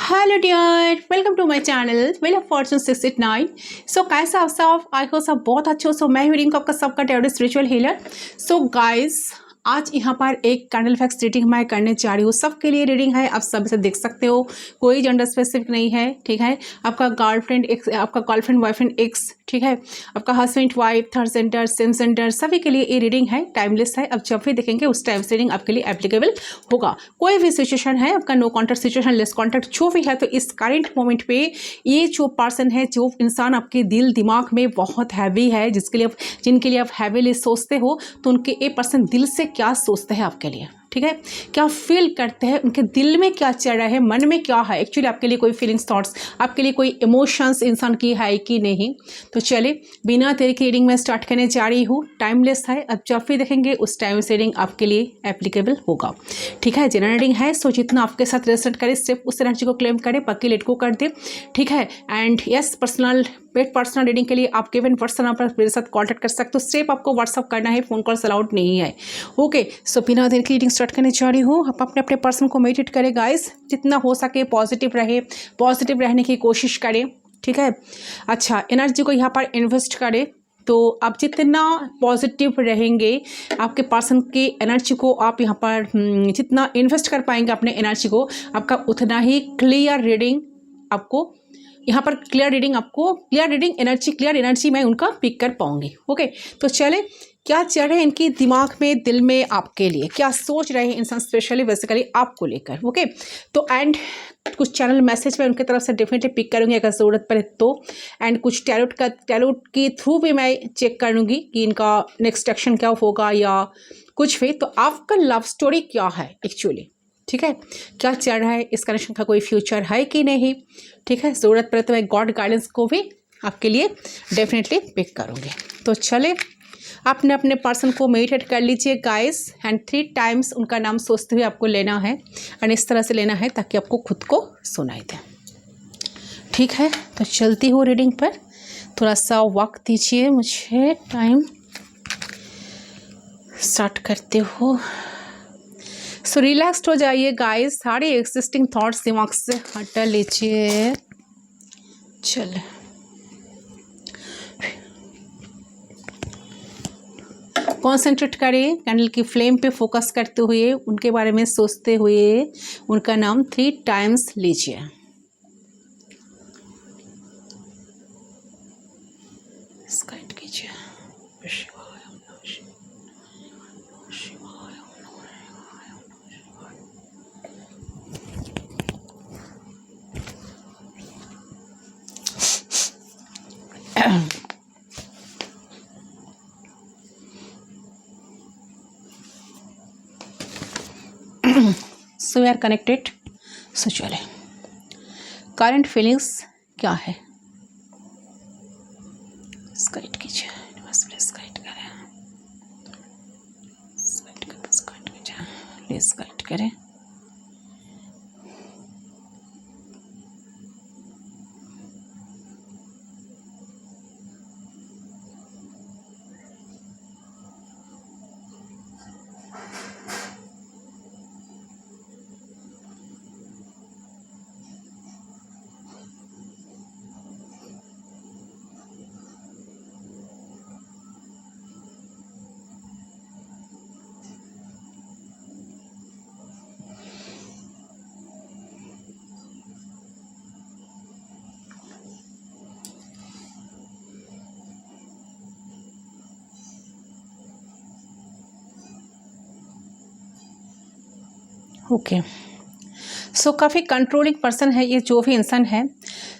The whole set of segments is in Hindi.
Hello dear, welcome to my channel wheel of fortune 689। So कैसा आप सब? आई हो सब बहुत अच्छे हो। सो मैं हूँ रिंकू, आपका सबका tarot spiritual healer. So guys, आज यहाँ पर एक कैंडल फैक्स रीडिंग मैं करने जा रही हूँ। सबके लिए रीडिंग है, आप सब इसे देख सकते हो, कोई जेंडर स्पेसिफिक नहीं है। ठीक है, आपका गर्लफ्रेंड एक्स, आपका गर्लफ्रेंड बॉयफ्रेंड एक्स, ठीक है, आपका husband wife, third centre, same centre, सभी के लिए ये रीडिंग है, टाइमलेस है। अब जब भी देखेंगे उस टाइम से रीडिंग आपके लिए एप्लीकेबल होगा। कोई भी सिचुएशन है, आपका no contact situation, less contact जो भी है, तो इस करेंट मोमेंट पे ये जो पर्सन है, जो इंसान आपके दिल दिमाग में बहुत हैवी है, जिनके लिए आप हैवीली सोचते हो, तो उनके ये पर्सन दिल से क्या सोचते हैं आपके लिए, ठीक है, क्या फील करते हैं, उनके दिल में क्या चल रहा है, मन में क्या है, एक्चुअली आपके लिए कोई फीलिंग्स, थॉट्स, आपके लिए कोई इमोशंस इंसान की है कि नहीं। तो चले बिना देरी की रीडिंग में स्टार्ट करने जा रही हूँ। टाइमलेस है, अब जब भी देखेंगे उस टाइम से रीडिंग आपके लिए एप्लीकेबल होगा। ठीक है, जनरल रीडिंग है, सो जितना आपके साथ रेजिस्टेंट करे सिर्फ उस एनर्जी को क्लेम करे, बाकी लेट को कर दे। ठीक है, एंड यस, पर्सनल रीडिंग के लिए आप गिवन पर्सन पर मेरे साथ कॉन्टैक्ट कर सकते हो। सिर्फ आपको व्हाट्सअप करना है, फोन कॉल्स अलाउड नहीं है। ओके, सो बिना देर की रीडिंग स्टार्ट करने जा रही हूँ। आप अपने पर्सन को मेडिटेट करें गाइस, जितना हो सके पॉजिटिव रहे, पॉजिटिव रहने की कोशिश करें। ठीक है, अच्छा, एनर्जी को यहाँ पर इन्वेस्ट करें। तो आप जितना पॉजिटिव रहेंगे, आपके पर्सन की एनर्जी को आप यहाँ पर जितना इन्वेस्ट कर पाएंगे अपने एनर्जी को, आपका उतना ही क्लियर रीडिंग आपको यहाँ पर क्लियर एनर्जी मैं उनका पिक कर पाऊंगी। ओके, तो चले, क्या चल रहे हैं इनकी दिमाग में, दिल में, आपके लिए क्या सोच रहे हैं इंसान, स्पेशली बेसिकली आपको लेकर। ओके, तो एंड कुछ चैनल मैसेज मैं उनकी तरफ से डेफिनेटली पिक करूँगी अगर ज़रूरत पड़े तो। एंड कुछ टैरोट के थ्रू भी मैं चेक करूँगी कि इनका नेक्स्ट एक्शन क्या होगा या कुछ भी। तो आपका लव स्टोरी क्या है एक्चुअली, ठीक है, क्या चल रहा है, इस कनेक्शन का कोई फ्यूचर है कि नहीं। ठीक है, ज़रूरत पड़े तो मैं गॉड गाइडेंस को भी आपके लिए डेफिनेटली पिक करूँगी। तो चले, आपने अपने पर्सन को मेडिटेट कर लीजिए गाइस, एंड 3 टाइम्स उनका नाम सोचते हुए आपको लेना है, एंड इस तरह से लेना है ताकि आपको खुद को सुनाई दे। ठीक है, तो चलती हूँ रीडिंग पर, थोड़ा सा वक्त दीजिए मुझे, टाइम स्टार्ट करते हो। सो रिलैक्स्ड हो जाइए गाइस, सारे एग्जिस्टिंग थॉट्स दिमाग से हटा लीजिए। चल, कॉन्सेंट्रेट करें, कैंडल की फ्लेम पे फोकस करते हुए, उनके बारे में सोचते हुए उनका नाम 3 टाइम्स लीजिए। स्काइट कीजिए। So we are connected. सो चले, करंट फीलिंग्स क्या है, स्काइट कीजिए, स्काइट करें, स्काइट कीजिए, प्लीज स्काइट करें। ओके, सो काफ़ी कंट्रोलिंग पर्सन है ये जो भी इंसान है।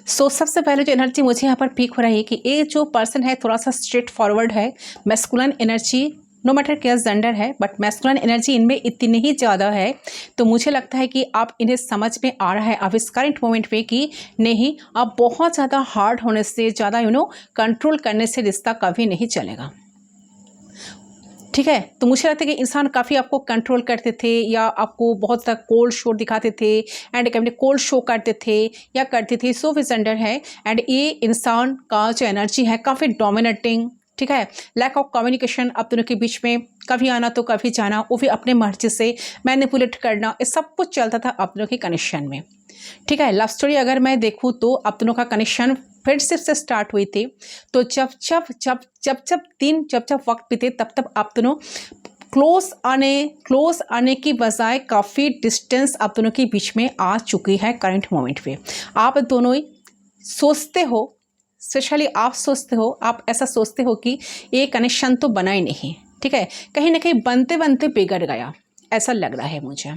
सो सबसे पहले जो एनर्जी मुझे यहाँ पर पिक हो रही है कि ये जो पर्सन है थोड़ा सा स्ट्रेट फॉरवर्ड है, मैस्कुलिन एनर्जी, नो मैटर क्या जेंडर है, बट मैस्कुलिन एनर्जी इनमें इतनी ही ज़्यादा है। तो मुझे लगता है कि आप इन्हें समझ में आ रहा है अब इस करंट मोमेंट पे कि नहीं, आप बहुत ज़्यादा हार्ड होने से, ज़्यादा कंट्रोल करने से रिश्ता कभी नहीं चलेगा। ठीक है, तो मुझे लगता है कि इंसान काफ़ी आपको कंट्रोल करते थे या आपको बहुत सा कोल्ड शो दिखाते थे, एंड कैसे कोल्ड शो करते थे या करते थे, सो भी जेंडर है। एंड ये इंसान का जो एनर्जी है काफ़ी डोमिनेटिंग, ठीक है, लैक ऑफ कम्युनिकेशन आप दोनों के बीच में, कभी आना तो कभी जाना, वो भी अपने मर्जी से मैनिपुलेट करना, ये सब कुछ चलता था आप दोनों के कनेक्शन में। ठीक है। लव स्टोरी अगर मैं देखूँ तो आप दोनों का कनेक्शन फ्रेंडशिप से स्टार्ट हुई थी, तो जब जब वक्त बीते तब आप दोनों क्लोज आने की बजाय काफ़ी डिस्टेंस आप दोनों के बीच में आ चुकी है करंट मोमेंट पे। आप दोनों ही सोचते हो, स्पेशली आप सोचते हो, आप ऐसा सोचते हो कि ये कनेक्शन तो बना ही नहीं, ठीक है, कहीं ना कहीं बनते बनते बिगड़ गया, ऐसा लग रहा है मुझे,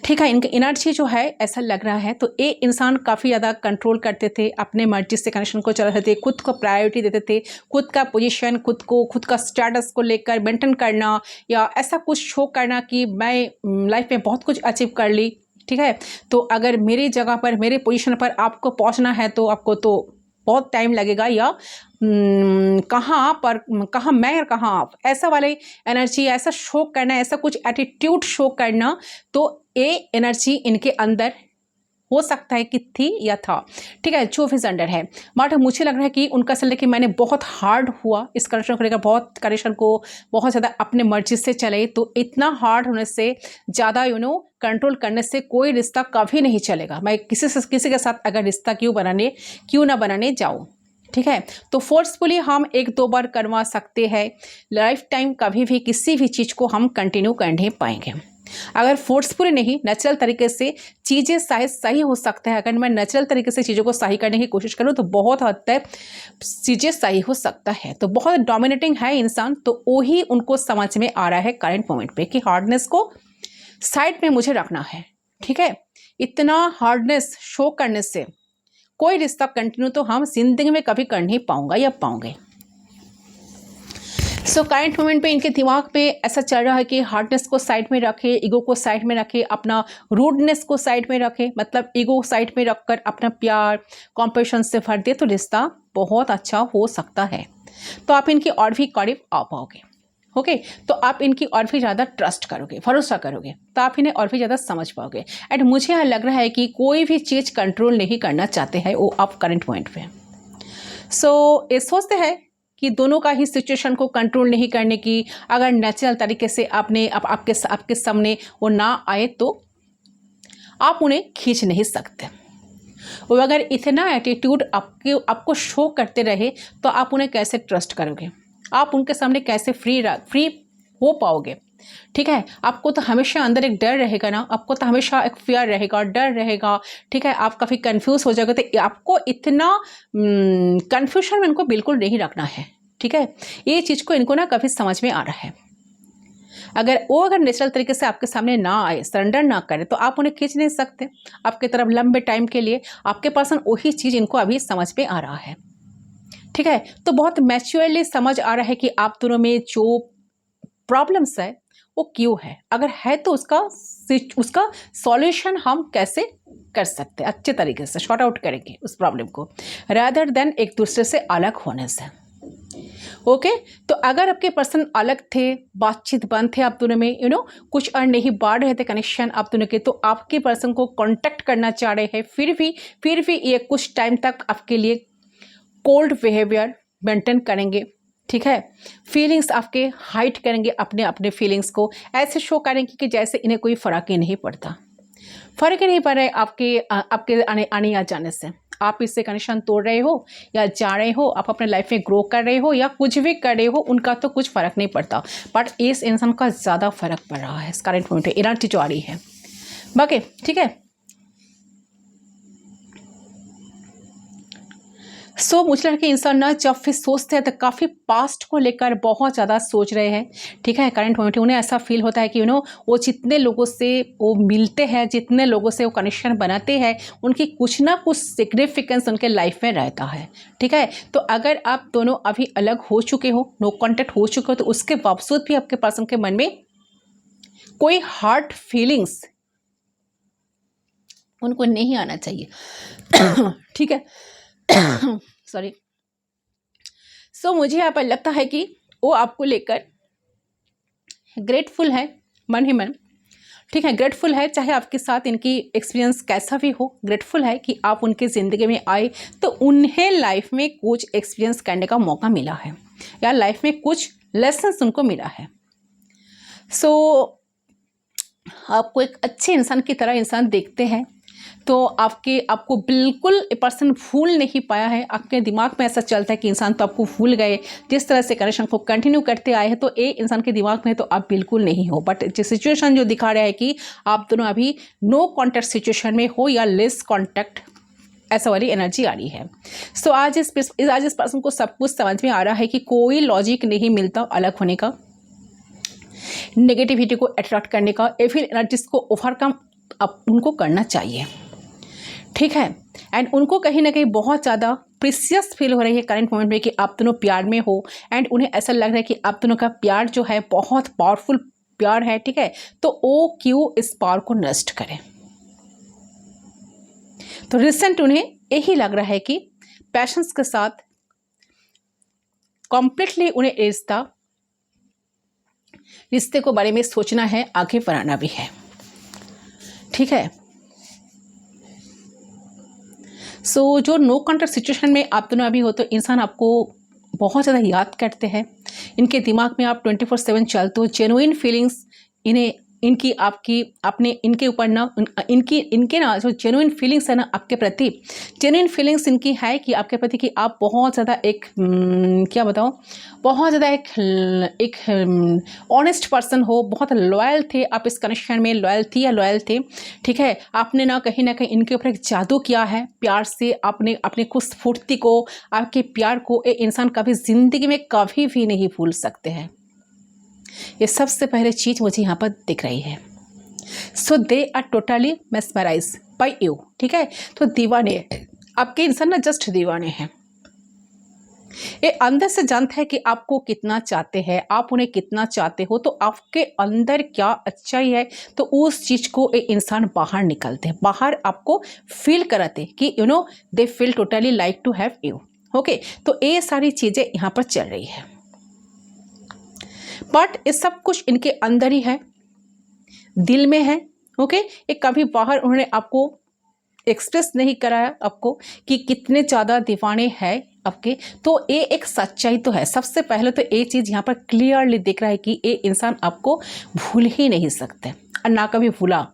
ठीक है। इनका एनर्जी जो है ऐसा लग रहा है। तो ये इंसान काफ़ी ज़्यादा कंट्रोल करते थे, अपने मर्जी से कनेक्शन को चलाते थे, खुद को प्रायोरिटी देते थे, खुद का पोजीशन, खुद का स्टेटस को लेकर मेंटेन करना या ऐसा कुछ शो करना कि मैं लाइफ में बहुत कुछ अचीव कर ली, ठीक है। तो अगर मेरी जगह पर, मेरे पोजीशन पर आपको पहुंचना है तो आपको तो बहुत टाइम लगेगा, या कहाँ मैं और कहाँ आप, ऐसा वाले एनर्जी, ऐसा शो करना, ऐसा कुछ एटीट्यूड शो करना, तो ये एनर्जी इनके अंदर हो सकता है कि थी या था, ठीक है, जो भी जेंडर है। बट मुझे लग रहा है कि उनका असल कि मैंने बहुत हार्ड हुआ इस कनेक्शन को लेकर, बहुत कनेक्शन को बहुत ज़्यादा अपने मर्जी से चले, तो इतना हार्ड होने से, ज़्यादा कंट्रोल करने से कोई रिश्ता कभी नहीं चलेगा। मैं किसी के साथ अगर रिश्ता क्यों ना बनाने जाऊँ, ठीक है। तो फोर्सफुली हम 1-2 बार करवा सकते हैं, लाइफ टाइम कभी भी किसी भी चीज़ को हम कंटिन्यू कर नहीं पाएंगे। अगर फोर्सफुली नहीं, नेचुरल तरीके से चीज़ें शायद सही हो सकता है। अगर मैं नेचुरल तरीके से चीज़ों को सही करने की कोशिश करूँ तो बहुत हद तक चीज़ें सही हो सकता है। तो बहुत डोमिनेटिंग है इंसान, तो वही उनको समझ में आ रहा है करंट मोमेंट पे कि हार्डनेस को साइड में मुझे रखना है, ठीक है। इतना हार्डनेस शो करने से कोई रिश्ता कंटिन्यू तो हम जिंदगी में कभी कर नहीं पाऊंगे। सो करंट मोमेंट पे इनके दिमाग पे ऐसा चल रहा है कि हार्डनेस को साइड में रखे, ईगो को साइड में रखे, अपना रूडनेस को साइड में रखे, मतलब ईगो साइड में रखकर अपना प्यार कॉम्पैशन से भर दे तो रिश्ता बहुत अच्छा हो सकता है। तो आप इनकी और भी करीब आ पाओगे, ओके। तो आप इनकी और भी ज़्यादा ट्रस्ट करोगे, भरोसा करोगे, तो आप इन्हें और भी ज़्यादा समझ पाओगे। एंड मुझे यहाँ लग रहा है कि कोई भी चीज़ कंट्रोल नहीं करना चाहते हैं वो आप करंट पॉइंट पे। सो ये सोचते हैं कि दोनों का ही सिचुएशन को कंट्रोल नहीं करने की, अगर नेचुरल तरीके से आपके सामने वो ना आए तो आप उन्हें खींच नहीं सकते। वो अगर इतना एटीट्यूड आपको शो करते रहे तो आप उन्हें कैसे ट्रस्ट करोगे, आप उनके सामने कैसे फ्री हो पाओगे, ठीक है। आपको तो हमेशा अंदर एक डर रहेगा ना, आपको तो हमेशा एक फियर रहेगा, डर रहेगा, ठीक है। आप काफ़ी कंफ्यूज हो जाओगे, तो आपको इतना कंफ्यूजन में इनको बिल्कुल नहीं रखना है, ठीक है। ये चीज़ को इनको ना काफ़ी समझ में आ रहा है। अगर नेचुरल तरीके से आपके सामने ना आए, सरेंडर ना करे, तो आप उन्हें खींच नहीं सकते आपके तरफ लंबे टाइम के लिए। आपके पास वही चीज़ इनको अभी समझ में आ रहा है, ठीक है। तो बहुत मैच्योरली समझ आ रहा है कि आप दोनों में जो प्रॉब्लम्स है वो क्यों है, अगर है तो उसका सॉल्यूशन हम कैसे कर सकते हैं, अच्छे तरीके से शॉर्ट आउट करेंगे उस प्रॉब्लम को, रादर देन एक दूसरे से अलग होने से, ओके। तो अगर आपके पर्सन अलग थे, बातचीत बंद थे आप दोनों में, कुछ और नहीं बढ़ रहे थे कनेक्शन आप दोनों के, तो आपके पर्सन को कांटेक्ट करना चाह रहे हैं, फिर भी ये कुछ टाइम तक आपके लिए कोल्ड बिहेवियर मेंटेन करेंगे, ठीक है। फीलिंग्स आपके हाइड करेंगे, अपने फीलिंग्स को ऐसे शो करेंगे कि जैसे इन्हें कोई फ़र्क ही नहीं पड़ता, फ़र्क ही नहीं पड़ रहा है आपके आने या जाने से। आप इससे कनेक्शन तोड़ रहे हो या जा रहे हो, आप अपने लाइफ में ग्रो कर रहे हो या कुछ भी कर रहे हो, उनका तो कुछ फ़र्क नहीं पड़ता, बट इस इंसान का ज़्यादा फर्क पड़ रहा है इस करंट मोमेंट में, एनर्जी जो आ रही है बाकी, ठीक है। सो मुझे लगता है कि इंसान ना जब फिर सोचते हैं तो काफ़ी पास्ट को लेकर बहुत ज़्यादा सोच रहे हैं, ठीक है। करंट मोमेंट उन्हें ऐसा फील होता है कि वो जितने लोगों से वो मिलते हैं, जितने लोगों से वो कनेक्शन बनाते हैं, उनकी कुछ ना कुछ सिग्निफिकेंस उनके लाइफ में रहता है, ठीक है। तो अगर आप दोनों अभी अलग हो चुके हो, नो कॉन्टेक्ट हो चुके हो, तो उसके बावजूद भी आपके पर्सन के मन में कोई हार्ट फीलिंग्स उनको नहीं आना चाहिए, ठीक है। सॉरी। सो मुझे यहाँ पर लगता है कि वो आपको लेकर ग्रेटफुल है, मन ही मन, ठीक है। ग्रेटफुल है, चाहे आपके साथ इनकी एक्सपीरियंस कैसा भी हो, ग्रेटफुल है कि आप उनके ज़िंदगी में आए तो उन्हें लाइफ में कुछ एक्सपीरियंस करने का मौका मिला है या लाइफ में कुछ लेसन्स उनको मिला है। सो आपको एक अच्छे इंसान की तरह इंसान देखते हैं, तो आपको बिल्कुल पर्सन भूल नहीं पाया है। आपके दिमाग में ऐसा चलता है कि इंसान तो आपको भूल गए, जिस तरह से कनेक्शन को कंटिन्यू करते आए हैं, तो ये इंसान के दिमाग में तो आप बिल्कुल नहीं हो। बट जो सिचुएशन जो दिखा रहा है कि आप दोनों अभी नो कॉन्टैक्ट सिचुएशन में हो या लेस कॉन्टैक्ट, ऐसा वाली एनर्जी आ रही है। सो आज इस पर्सन को सब कुछ समझ में आ रहा है कि कोई लॉजिक नहीं मिलता अलग होने का, नेगेटिविटी को अट्रैक्ट करने का, या फिर एनर्जीज को ओवरकम उनको करना चाहिए, ठीक है। एंड उनको कहीं ना कहीं बहुत ज़्यादा प्रीसियस फील हो रही है करंट मोमेंट में कि आप दोनों प्यार में हो, एंड उन्हें ऐसा लग रहा है कि आप दोनों का प्यार जो है बहुत पावरफुल प्यार है, ठीक है। तो वो क्यों इस पावर को नष्ट करें। तो रिसेंट उन्हें यही लग रहा है कि पैशंस के साथ कंप्लीटली उन्हें रिश्ते को बारे में सोचना है, आगे बढ़ाना भी है, ठीक है। सो जो नो कॉन्टैक्ट सिचुएशन में आप दोनों अभी हो, तो इंसान आपको बहुत ज़्यादा याद करते हैं। इनके दिमाग में आप 24/7 चलते हो। जेन्युइन फीलिंग्स इनकी आपकी अपने इनके ऊपर ना इनके ना जो जेन्युइन फीलिंग्स है ना आपके प्रति, जेन्युइन फीलिंग्स इनकी है कि आपके प्रति कि आप बहुत ज़्यादा एक क्या बताऊँ, बहुत ज़्यादा एक ऑनेस्ट पर्सन हो, बहुत लॉयल थे आप इस कनेक्शन में, लॉयल थे, ठीक है। आपने ना कहीं इनके ऊपर एक जादू किया है प्यार से। आपने अपने कुछ स्फूर्ति को, आपके प्यार को एक इंसान कभी ज़िंदगी में कभी भी नहीं भूल सकते हैं। ये सबसे पहले चीज़ मुझे यहाँ पर दिख रही है। So they are totally mesmerise by you, ठीक है। तो दीवाने आपके इंसान ना जस्ट दीवाने हैं। ये अंदर से जानता है कि आपको कितना चाहते हैं, आप उन्हें कितना चाहते हो, तो आपके अंदर क्या अच्छाई है, तो उस चीज़ को एक इंसान बाहर निकलते हैं, बाहर आपको फील कराते कि you know they feel totally like to have you, okay. तो ये सारी चीज़ें यहाँ पर चल रही है, बट ये सब कुछ इनके अंदर ही है, दिल में है, ओके। ये कभी बाहर उन्होंने आपको एक्सप्रेस नहीं कराया आपको कि कितने ज़्यादा दीवाने हैं आपके। तो ये एक सच्चाई तो है। सबसे पहले तो ये चीज़ यहाँ पर क्लियरली दिख रहा है कि ये इंसान आपको भूल ही नहीं सकते, और ना कभी भूला,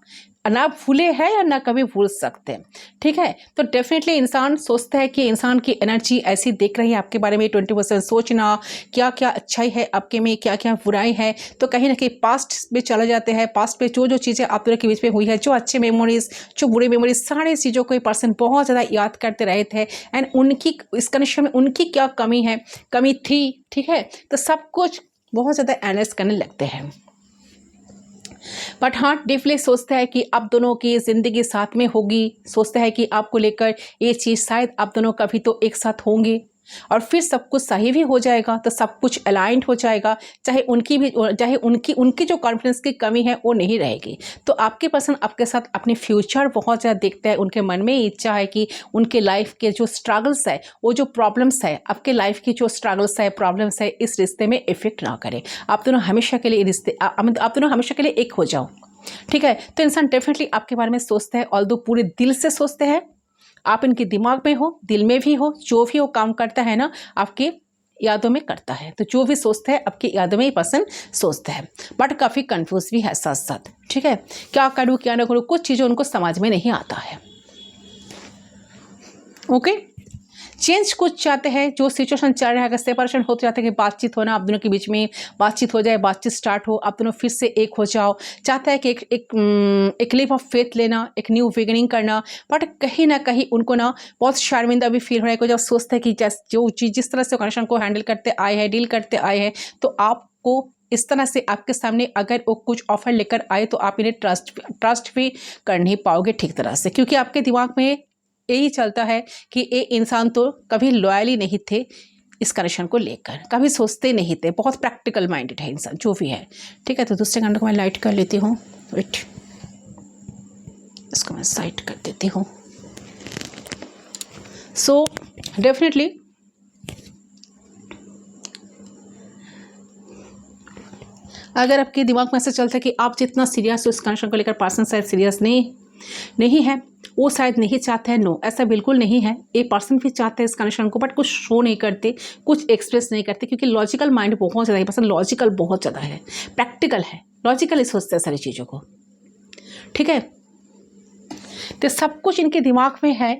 ना भूले हैं या ना कभी भूल सकते हैं, ठीक है। तो डेफिनेटली इंसान सोचता है कि इंसान की एनर्जी ऐसी देख रही है आपके बारे में 24/7 सोचना, क्या क्या अच्छाई है आपके में, क्या क्या बुराई है। तो कहीं ना कहीं पास्ट में चले जाते हैं, पास्ट में जो चीज़ें आप दोनों के बीच में हुई है, जो अच्छे मेमोरीज, जो बुरी मेमोरीज, सारी चीज़ों को पर्सन बहुत ज़्यादा याद करते रहे थे। एंड उनकी इस कनेक्शन में उनकी क्या कमी थी, ठीक है। तो सब कुछ बहुत ज़्यादा एनालाइज करने लगते हैं, बट हाँ डीपली सोचता है कि आप दोनों की ज़िंदगी साथ में होगी, सोचता है कि आपको लेकर ये चीज़ शायद आप दोनों कभी तो एक साथ होंगे, और फिर सब कुछ सही भी हो जाएगा, तो सब कुछ अलाइंड हो जाएगा। चाहे उनकी जो कॉन्फिडेंस की कमी है वो नहीं रहेगी। तो आपके पर्सन आपके साथ अपने फ्यूचर बहुत ज़्यादा देखता है। उनके मन में इच्छा है कि उनके लाइफ के जो स्ट्रगल्स है, वो जो प्रॉब्लम्स है, आपके लाइफ की जो स्ट्रगल्स है, प्रॉब्लम्स है, इस रिश्ते में इफेक्ट ना करे। आप दोनों हमेशा के लिए आप दोनों हमेशा के लिए एक हो जाओ, ठीक है। तो इंसान डेफिनेटली आपके बारे में सोचता है, ऑल्दो पूरे दिल से सोचते हैं। आप इनके दिमाग में हो, दिल में भी हो, जो भी वो काम करता है ना आपकी यादों में करता है। तो जो भी सोचता है आपकी यादों में ही पर्सन सोचता है, बट काफ़ी कंफ्यूज भी है साथ साथ, ठीक है। क्या करूँ क्या ना करूँ, कुछ चीज़ें उनको समझ में नहीं आता है, ओके। चेंज कुछ चाहते हैं, जो सिचुएशन चल रहा है, अगर सेपरेशन होते जाते हैं कि बातचीत होना, आप दोनों के बीच में बातचीत हो जाए, बातचीत स्टार्ट हो, आप दोनों फिर से एक हो जाओ। चाहता है कि एक लीप ऑफ फेथ लेना, एक न्यू बिगिनिंग करना, बट कहीं ना कहीं उनको ना बहुत शर्मिंदा भी फील हो रहा है। जब सोचते हैं कि जो चीज़ जिस तरह से कनेक्शन को हैंडल करते आए हैं, डील करते आए हैं, तो आपको इस तरह से आपके सामने अगर वो कुछ ऑफर लेकर आए तो आप इन्हें ट्रस्ट भी कर नहीं पाओगे ठीक तरह से, क्योंकि आपके दिमाग में यही चलता है कि ये इंसान तो कभी लॉयल ही नहीं थे इस कनेक्शन को लेकर, कभी सोचते नहीं थे, बहुत प्रैक्टिकल माइंडेड है इंसान जो भी है, ठीक है। तो दूसरे कैंडल को मैं लाइट कर लेती हूँ, वेट, इसको मैं साइड कर देती हूँ। सो डेफिनेटली अगर आपके दिमाग में ऐसा चलता है कि आप जितना सीरियस हो इस कनेक्शन को लेकर, पर्सन शायद सीरियस नहीं है, वो शायद नहीं चाहते हैं, नो ऐसा बिल्कुल नहीं है। ये पर्सन भी चाहते हैं इस कनेक्शन को, बट कुछ शो नहीं करते, कुछ एक्सप्रेस नहीं करते, क्योंकि लॉजिकल माइंड बहुत ज़्यादा है, पर्सन लॉजिकल बहुत ज़्यादा है, प्रैक्टिकल है, लॉजिकली सोचते हैं सारी चीज़ों को, ठीक है। तो सब कुछ इनके दिमाग में है।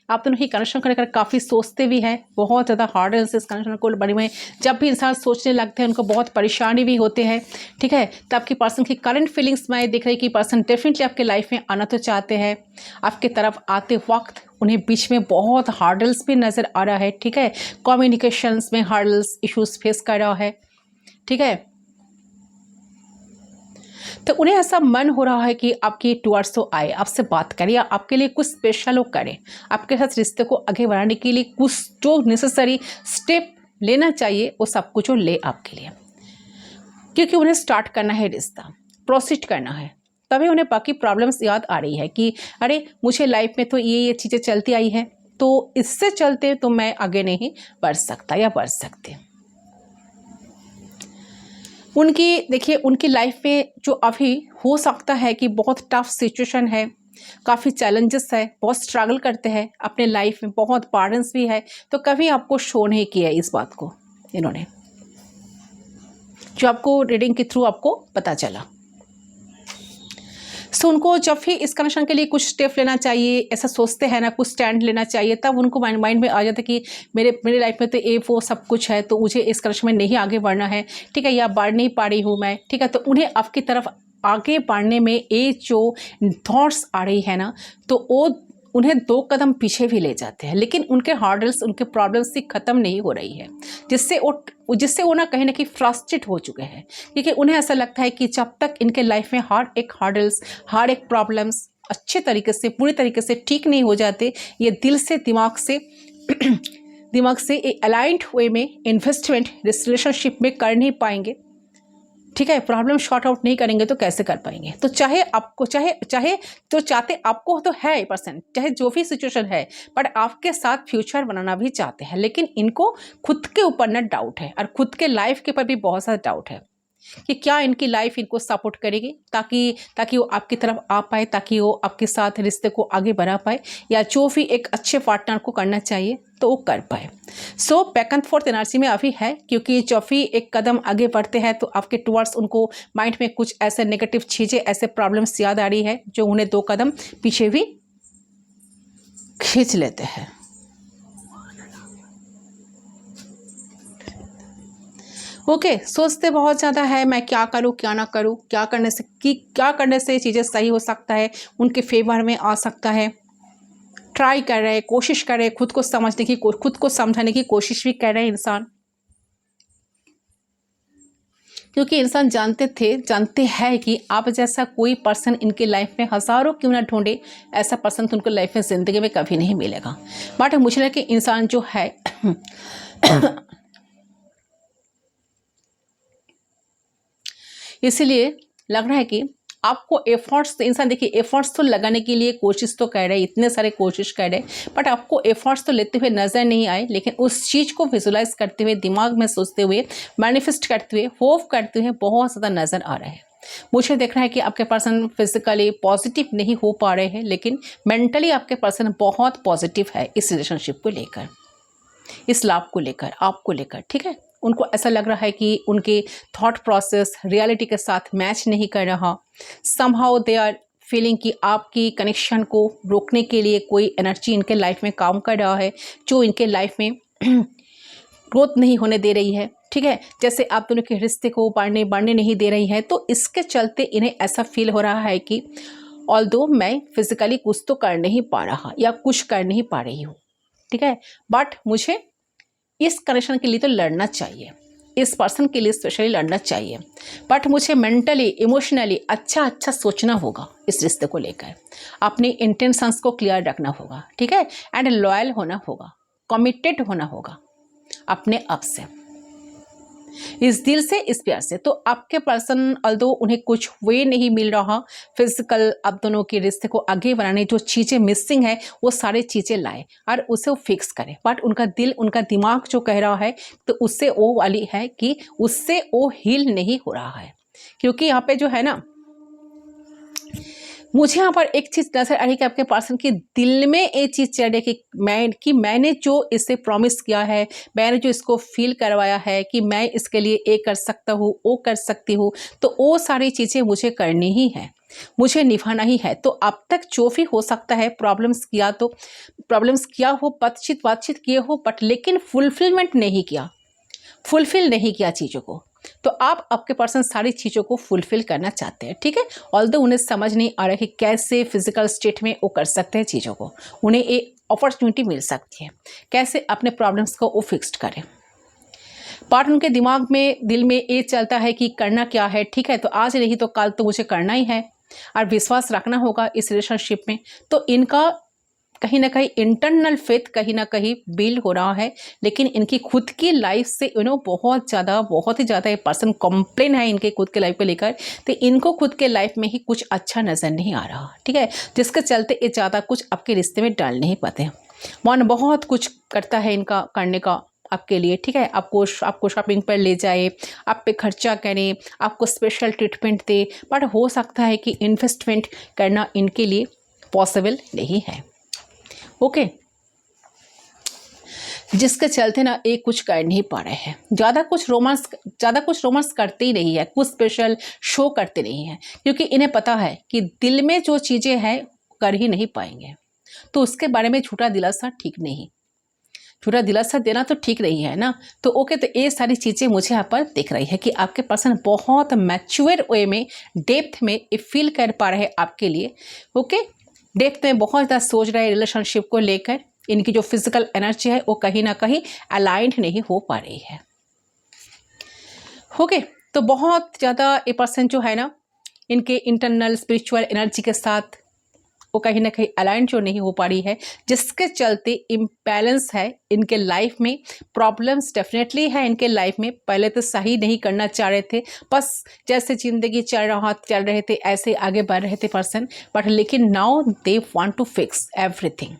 आप दोनों की कनेक्शन को लेकर काफ़ी सोचते भी हैं, बहुत ज़्यादा हार्ड है इस कनेक्शन को बड़ी में। जब भी इंसान सोचने लगते हैं उनको बहुत परेशानी भी होते हैं, ठीक है। तो आपकी पर्सन की करंट फीलिंग्स में दिख रही कि पर्सन डेफिनेटली आपके लाइफ में आना तो चाहते हैं। आपके तरफ आते वक्त उन्हें बीच में बहुत हार्डल्स भी नज़र आ रहा है, ठीक है। कम्युनिकेशंस में हार्डल्स इश्यूज फेस कर रहा है, ठीक है। तो उन्हें ऐसा मन हो रहा है कि आपकी टुवर्ड्स तो आए, आपसे बात करें या आपके लिए कुछ स्पेशल हो करें, आपके साथ रिश्ते को आगे बढ़ाने के लिए कुछ जो नेसेसरी स्टेप लेना चाहिए वो सब कुछ वो ले आपके लिए, क्योंकि उन्हें स्टार्ट करना है, रिश्ता प्रोसीड करना है। तभी उन्हें बाकी प्रॉब्लम्स याद आ रही है कि अरे मुझे लाइफ में तो ये चीज़ें चलती आई है, तो इससे चलते तो मैं आगे नहीं बढ़ सकता या बढ़ सकते। उनकी देखिए उनकी लाइफ में जो अभी हो सकता है कि बहुत टफ सिचुएशन है, काफ़ी चैलेंजेस है, बहुत स्ट्रगल करते हैं अपने लाइफ में, बहुत बर्डन्स भी है, तो कभी आपको शो नहीं किया इस बात को इन्होंने, जो आपको रीडिंग के थ्रू आपको पता चला। सो उनको जब भी इस कनेक्शन के लिए कुछ स्टेप लेना चाहिए, ऐसा सोचते हैं ना, कुछ स्टैंड लेना चाहिए, तब उनको माइंड में आ जाता है कि मेरे लाइफ में तो ये वो सब कुछ है, तो मुझे इस कनेक्शन में नहीं आगे बढ़ना है, ठीक है, या बढ़ नहीं पा रही हूँ मैं, ठीक है। तो उन्हें आपकी तरफ आगे बढ़ने में ये जो थॉट्स आ रही है ना, तो वो उन्हें 2 कदम पीछे भी ले जाते हैं, लेकिन उनके हार्डल्स, उनके प्रॉब्लम्स से ख़त्म नहीं हो रही है, जिससे वो ना कहीं ना कहीं फ्रस्ट्रेट हो चुके हैं, क्योंकि उन्हें ऐसा लगता है कि जब तक इनके लाइफ में हर एक हार्डल्स, हर एक प्रॉब्लम्स अच्छे तरीके से, पूरी तरीके से ठीक नहीं हो जाते, ये दिल से दिमाग से एक अलाइंड वे में इन्वेस्टमेंट इस रिलेशनशिप में कर नहीं पाएंगे, ठीक है। प्रॉब्लम शॉर्ट आउट नहीं करेंगे तो कैसे कर पाएंगे। तो चाहे आपको चाहे तो चाहते आपको तो है परसेंट, चाहे जो भी सिचुएशन है, बट आपके साथ फ्यूचर बनाना भी चाहते हैं, लेकिन इनको खुद के ऊपर ना डाउट है, और खुद के लाइफ के ऊपर भी बहुत सारा डाउट है कि क्या इनकी लाइफ इनको सपोर्ट करेगी, ताकि वो आपकी तरफ आ पाए, ताकि वो आपके साथ रिश्ते को आगे बढ़ा पाए, या जो भी एक अच्छे पार्टनर को करना चाहिए तो वो कर पाए। So back and fourth energy में अभी है, क्योंकि जब भी एक कदम आगे बढ़ते हैं तो आपके टुवर्ड्स उनको माइंड में कुछ ऐसे नेगेटिव चीज़ें, ऐसे प्रॉब्लम्स याद आ रही है जो उन्हें 2 कदम पीछे भी खींच लेते हैं। ओके, सोचते बहुत ज़्यादा है, मैं क्या करूँ क्या ना करूँ, क्या करने से चीज़ें सही हो सकता है, उनके फेवर में आ सकता है। ट्राई कर रहे हैं, कोशिश कर रहे हैं, खुद को समझाने की कोशिश भी कर रहे हैं इंसान, क्योंकि इंसान जानते हैं कि आप जैसा कोई पर्सन इनके लाइफ में हज़ारों क्यों ना ढूंढे, ऐसा पर्सन तो उनको लाइफ में ज़िंदगी में कभी नहीं मिलेगा। बट मुझे लगे कि इंसान जो है इसीलिए लग रहा है कि आपको एफर्ट्स, इंसान देखिए एफर्ट्स तो लगाने के लिए कोशिश तो कर रहे हैं, इतने सारे कोशिश कर रहे हैं, बट आपको एफर्ट्स तो लेते हुए नज़र नहीं आए, लेकिन उस चीज़ को विजुलाइज करते हुए, दिमाग में सोचते हुए, मैनिफेस्ट करते हुए, होप करते हुए बहुत ज़्यादा नज़र आ रहा है। मुझे देख रहा है कि आपके पर्सन फिजिकली पॉजिटिव नहीं हो पा रहे हैं, लेकिन मेंटली आपके पर्सन बहुत पॉजिटिव है इस रिलेशनशिप को लेकर, इस लाभ को लेकर, आपको लेकर, ठीक है। उनको ऐसा लग रहा है कि उनके थॉट प्रोसेस रियलिटी के साथ मैच नहीं कर रहा। समहाउ दे आर फीलिंग कि आपकी कनेक्शन को रोकने के लिए कोई एनर्जी इनके लाइफ में काम कर रहा है, जो इनके लाइफ में ग्रोथ नहीं होने दे रही है, ठीक है। जैसे आप दोनों के रिश्ते को बढ़ने नहीं दे रही है, तो इसके चलते इन्हें ऐसा फील हो रहा है कि ऑल्दो मैं फिजिकली कुछ तो कर नहीं पा रहा या कुछ कर नहीं पा रही हूँ, ठीक है, बट मुझे इस कनेक्शन के लिए तो लड़ना चाहिए, इस पर्सन के लिए स्पेशली लड़ना चाहिए, बट मुझे मेंटली इमोशनली अच्छा सोचना होगा इस रिश्ते को लेकर, अपने इंटेंशंस को क्लियर रखना होगा, ठीक है, एंड लॉयल होना होगा, कमिटेड होना होगा अपने आप से, इस दिल से, इस प्यार से। तो आपके पर्सन ऑल्दो उन्हें कुछ वे नहीं मिल रहा फिजिकल आप दोनों के रिश्ते को आगे बढ़ाने, जो चीज़ें मिसिंग है वो सारी चीज़ें लाए और उसे वो फिक्स करे, बट उनका दिल, उनका दिमाग जो कह रहा है तो उससे वो वाली है कि उससे वो हील नहीं हो रहा है। क्योंकि यहाँ पे जो है ना, मुझे यहाँ पर एक चीज़ नजर आ रही कि आपके पर्सन के दिल में ये चीज़ चल रही है कि मैंने जो इसे प्रॉमिस किया है, मैंने जो इसको फील करवाया है कि मैं इसके लिए ये कर सकता हूँ, वो कर सकती हूँ, तो वो सारी चीज़ें मुझे करनी ही है। मुझे निभाना ही है। तो अब तक जो भी हो सकता है प्रॉब्लम्स किया हो, बातचीत किए हो, बट लेकिन फुलफिल नहीं किया चीज़ों को। तो आप आपके पर्सन सारी चीज़ों को फुलफिल करना चाहते हैं, ठीक है। ऑल्दो उन्हें समझ नहीं आ रहा कि कैसे फिजिकल स्टेट में वो कर सकते हैं चीज़ों को, उन्हें एक अपॉर्चुनिटी मिल सकती है कैसे अपने प्रॉब्लम्स को वो फिक्स्ड करें। पार्ट उनके दिमाग में, दिल में ये चलता है कि करना क्या है, ठीक है, तो आज नहीं तो कल तो मुझे करना ही है और विश्वास रखना होगा इस रिलेशनशिप में। तो इनका कहीं ना कहीं इंटरनल फेथ कहीं ना कहीं बिल्ड हो रहा है, लेकिन इनकी खुद की लाइफ से बहुत ही ज़्यादा ये पर्सन कंप्लेन है इनके खुद के लाइफ को लेकर। तो इनको खुद के लाइफ में ही कुछ अच्छा नज़र नहीं आ रहा, ठीक है, जिसके चलते ये ज़्यादा कुछ आपके रिश्ते में डाल नहीं पाते। मन बहुत कुछ करता है इनका करने का आपके लिए, ठीक है, आपको शॉपिंग पर ले जाए, आप पे खर्चा करें, आपको स्पेशल ट्रीटमेंट दे, बट हो सकता है कि इन्वेस्टमेंट करना इनके लिए पॉसिबल नहीं है। ओके, जिसके चलते ना ये कुछ कर नहीं पा रहे हैं, ज़्यादा कुछ रोमांस करते ही नहीं है, कुछ स्पेशल शो करते नहीं हैं, क्योंकि इन्हें पता है कि दिल में जो चीज़ें हैं कर ही नहीं पाएंगे। तो उसके बारे में झूठा दिलासा देना तो ठीक नहीं है ना। तो ओके, तो ये सारी चीज़ें मुझे यहाँ पर दिख रही है कि आपके पर्सन बहुत मैच्योर वे में, डेप्थ में ये फील कर पा रहे हैं आपके लिए। ओके, डेप्थ में बहुत ज़्यादा सोच रहे हैं रिलेशनशिप को लेकर। इनकी जो फिजिकल एनर्जी है वो कहीं ना कहीं अलाइंड नहीं हो पा रही है। ओके, तो बहुत ज़्यादा ये पर्सन जो है ना इनके इंटरनल स्पिरिचुअल एनर्जी के साथ वो कहीं ना कहीं अलाइन जो नहीं हो पा रही है, जिसके चलते इम्बैलेंस है इनके लाइफ में। प्रॉब्लम्स डेफिनेटली है इनके लाइफ में। पहले तो सही नहीं करना चाह रहे थे, बस जैसे ज़िंदगी चल रहे थे ऐसे आगे बढ़ रहे थे पर्सन, बट लेकिन now they want to fix everything.